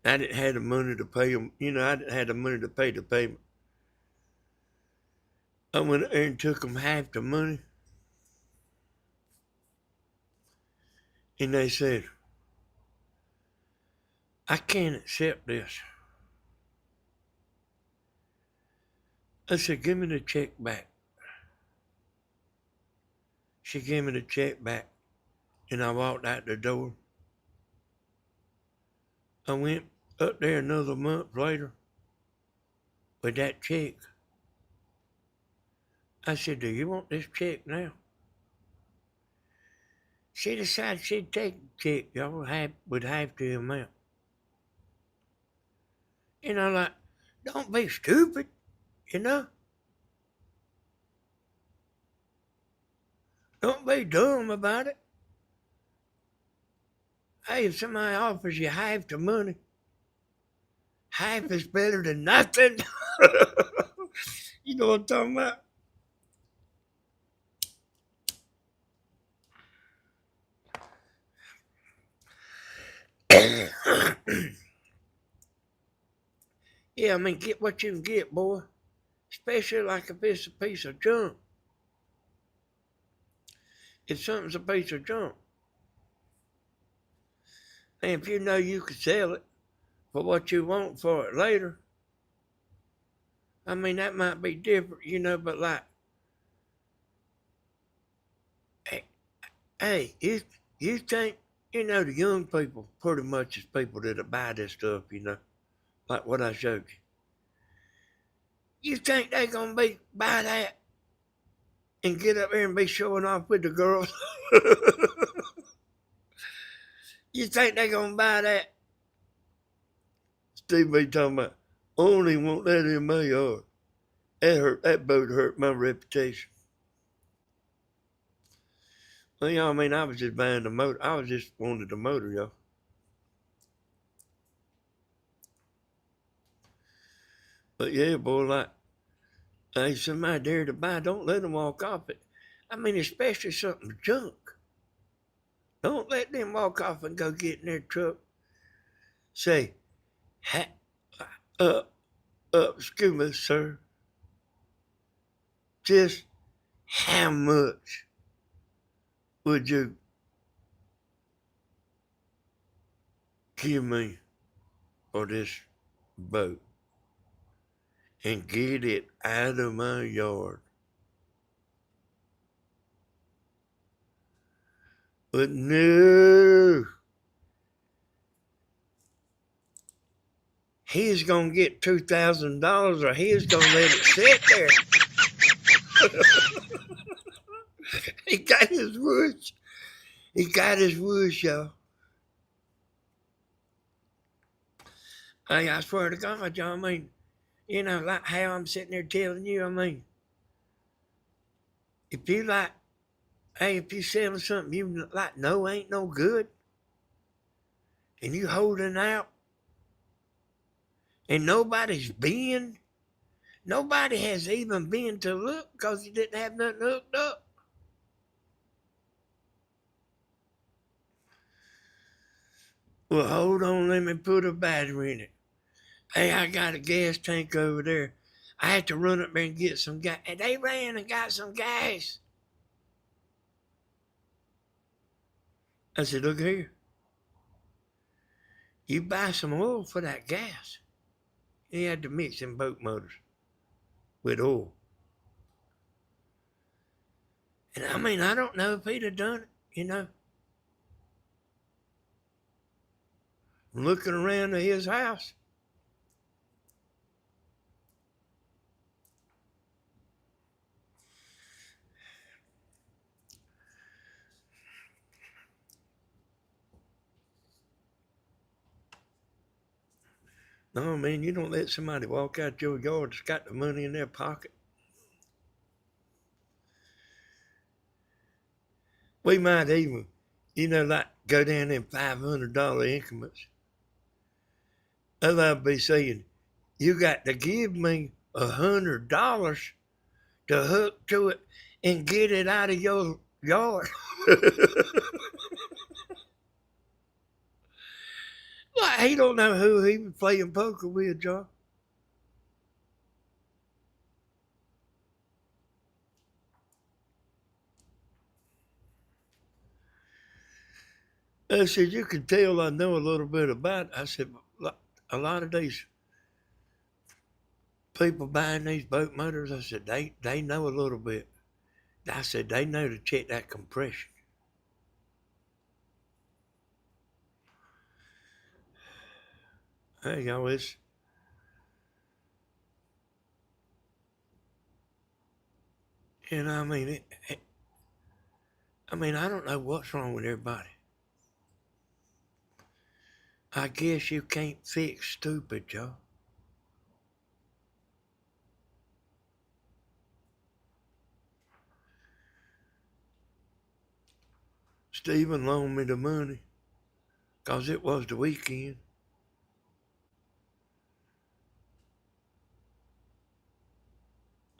I didn't have the money to pay them. I didn't have the money to pay the payment. I went there and took them half the money. And they said, I can't accept this. I said, give me the check back. She gave me the check back. And I walked out the door. I went up there another month later with that check. I said, do you want this check now? She decided she'd take the check, y'all, with half the amount. And I'm like, don't be stupid, you know? Don't be dumb about it. Hey, if somebody offers you half the money, half is better than nothing. You know what I'm talking about? Yeah, I mean, get what you can get, boy. Especially like if it's a piece of junk. If something's a piece of junk. And if you know you could sell it for what you want for it later, I mean, that might be different, you know, but like, hey, you think, you know, the young people pretty much is people that'll buy this stuff, you know, like what I showed you. You think they gonna be buy that and get up there and be showing off with the girls? You think they gonna buy that? Steve be talking about, I only want that in my yard. That boat hurt my reputation. Well, y'all, I mean, I was just buying the motor. I was just wanted the motor, y'all. But yeah, boy, like, hey, somebody dare to buy, don't let them walk off it. I mean, especially something junk. Don't let them walk off and go get in their truck. Say, uh, excuse me, sir. Just how much would you give me for this boat and get it out of my yard? But no, he's gonna get $2,000 or he's gonna let it sit there. He got his woods. He got his woods, y'all. Hey, I swear to God, y'all, I mean, you know, like how I'm sitting there telling you, I mean, if you like, hey, if you selling something you like no ain't no good, and you holding out, and nobody has even been to look because you didn't have nothing hooked up. Well, hold on, let me put a battery in it. Hey, I got a gas tank over there. I had to run up there and get some gas. And they ran and got some gas. I said, look here. You buy some oil for that gas. He had to mix them boat motors with oil. And I mean, I don't know if he'd have done it, you know. Looking around at his house. No, man, you don't let somebody walk out your yard that's got the money in their pocket. We might even, you know, like go down in $500 increments. And I'll be saying, you got to give me $100 to hook to it and get it out of your yard. Like, he don't know who he was playing poker with, John. I said, you can tell I know a little bit about it. I said, a lot of these people buying these boat motors, I said, they know a little bit. I said, they know to check that compression. Hey, y'all, it's, and I mean, I don't know what's wrong with everybody. I guess you can't fix stupid, y'all. Stephen loaned me the money 'cause it was the weekend.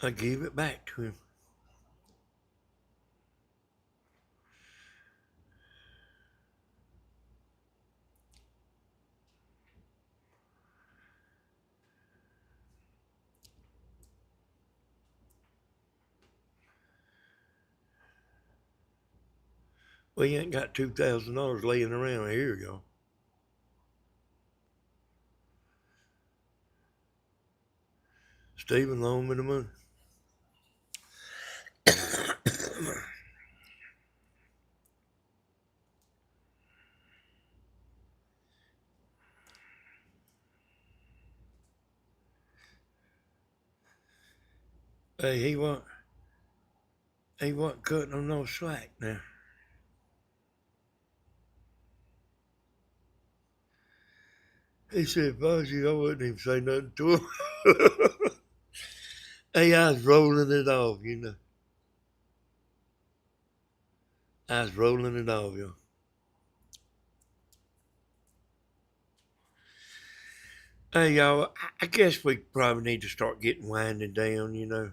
I gave it back to him. We ain't got $2,000 laying around here, y'all. Stephen loaned me the money. Hey, he wasn't cutting on no slack now. He said, if I was you, I wouldn't even say nothing to him. Hey, I was rolling it off, you know. I was rolling it off, y'all. Hey, y'all, I guess we probably need to start getting winding down, you know.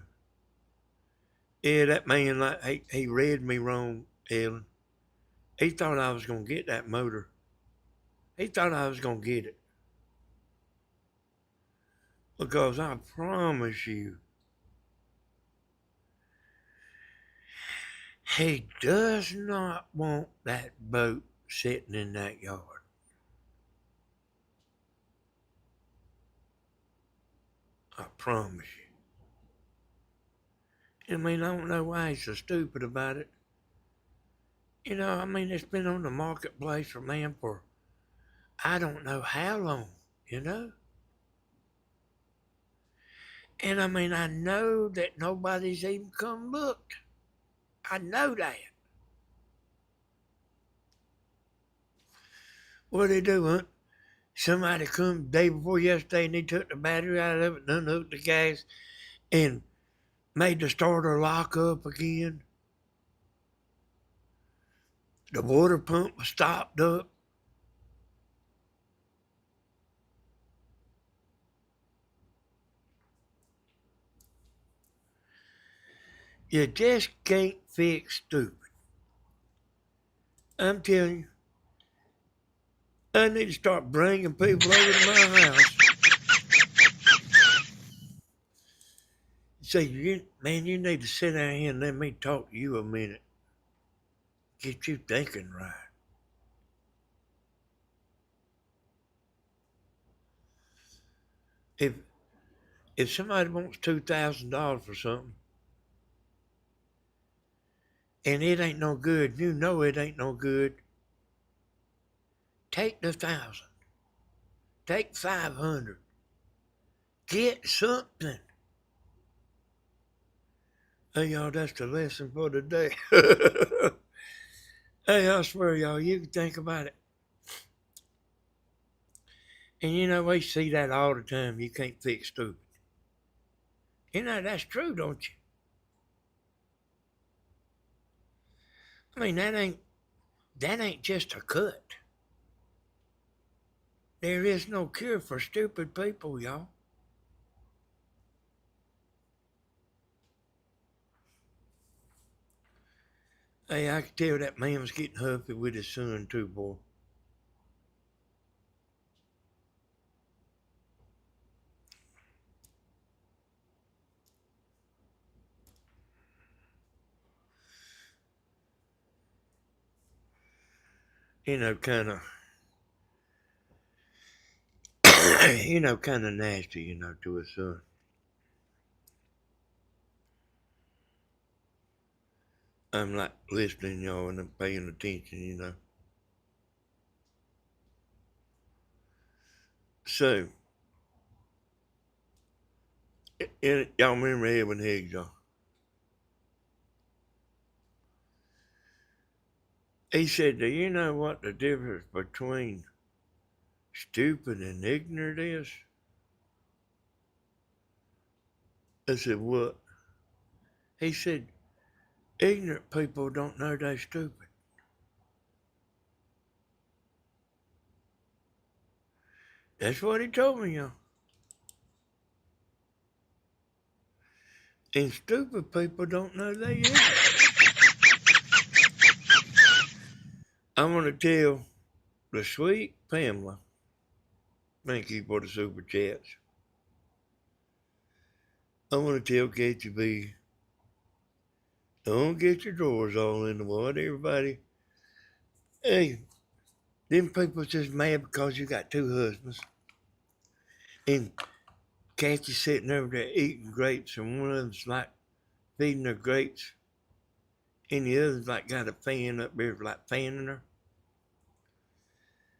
Yeah, that man, like, he read me wrong, Ellen. He thought I was going to get that motor. He thought I was going to get it. Because I promise you, he does not want that boat sitting in that yard. I promise you. I don't know why he's so stupid about it. It's been on the marketplace for man for I don't know how long, you know? And I know that nobody's even come looked. I know that. What did they do, huh? Somebody come the day before yesterday and they took the battery out of it and unhooked the gas and made the starter lock up again. The water pump was stopped up. You just can't fix stupid. I'm telling you, I need to start bringing people over to my house. Say, man, you need to sit down here and let me talk to you a minute. Get you thinking right. If if somebody wants $2,000 for something and it ain't no good, you know it ain't no good. Take the 1,000. Take 500. Get something. Hey y'all, that's the lesson for today. Hey, I swear y'all, you can think about it. And we see that all the time. You can't fix stupid. That's true, don't you? That ain't just a cut. There is no cure for stupid people, y'all. Hey, I can tell that man was getting huffy with his son too, boy. Kind of, kind of nasty, to his son. I'm like listening, y'all, and I'm paying attention, . So, y'all remember Edwin Higgs, y'all? He said, do you know what the difference between stupid and ignorant is? I said, what? He said, ignorant people don't know they're stupid. That's what he told me, y'all. And stupid people don't know they ignorant. I'm going to tell the sweet Pamela, thank you for the super chats. I want to tell Katie B, don't get your drawers all in the mud, everybody. Hey, them people just mad because you got two husbands. And Kathy's sitting over there eating grapes, and one of them's like feeding her grapes, and the other's like got a fan up there, like fanning her.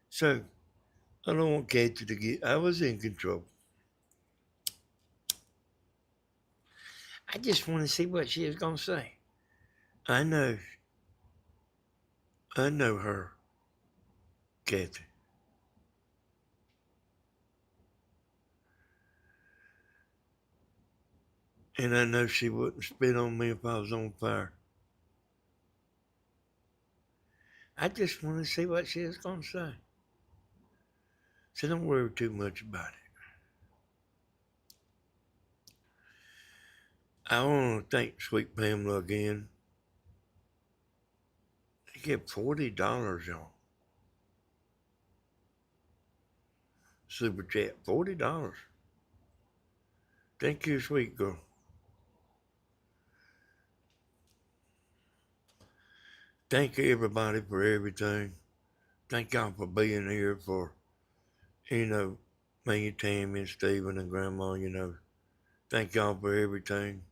So I don't want Kathy to get, I was in control. I just want to see what she is going to say. I know her, Kathy. And I know she wouldn't spit on me if I was on fire. I just want to see what she is going to say. So don't worry too much about it. I want to thank Sweet Pamela again. They get $40, y'all. Super chat, $40. Thank you, sweet girl. Thank you, everybody, for everything. Thank y'all for being here for, me, Tammy, and Stephen, and Grandma, Thank y'all for everything.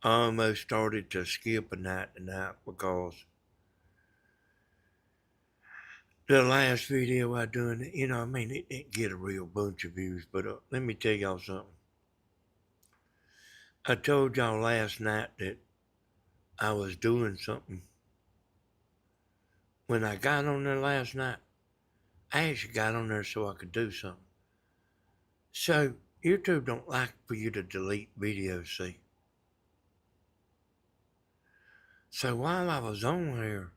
I almost started to skip a night tonight because the last video I done, it didn't get a real bunch of views, but let me tell y'all something. I told y'all last night that I was doing something. When I got on there last night, I actually got on there so I could do something. So YouTube don't like for you to delete videos, see? So while I was on there,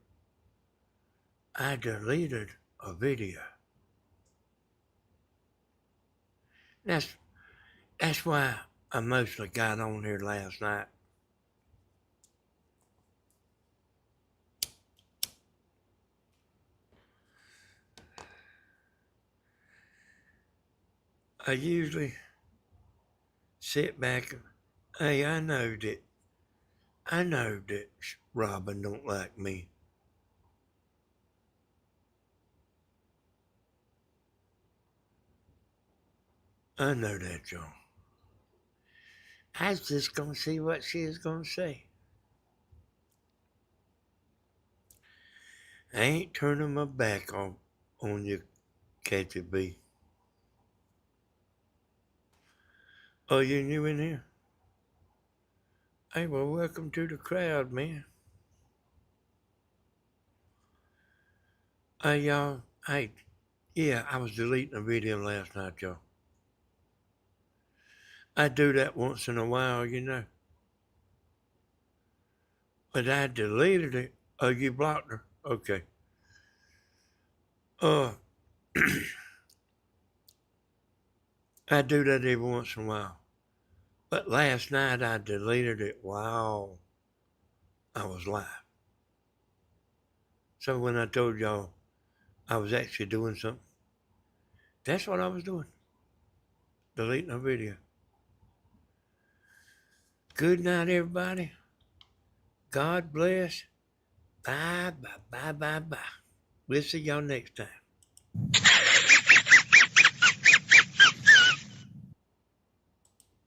I deleted a video. That's why I mostly got on here last night. I usually sit back and, hey, I know that Robin don't like me. I know that, y'all. I was just gonna see what she is gonna say. I ain't turning my back on you, Kathy B. Oh, you new in here? Hey, well, welcome to the crowd, man. Hey, y'all. Hey, yeah, I was deleting a video last night, y'all. I do that once in a while, But I deleted it. Oh, you blocked her? Okay. I do that every once in a while. But last night I deleted it while I was live. So when I told y'all I was actually doing something, that's what I was doing. Deleting a video. Good night, everybody. God bless. Bye, bye, bye, bye, bye. We'll see y'all next time.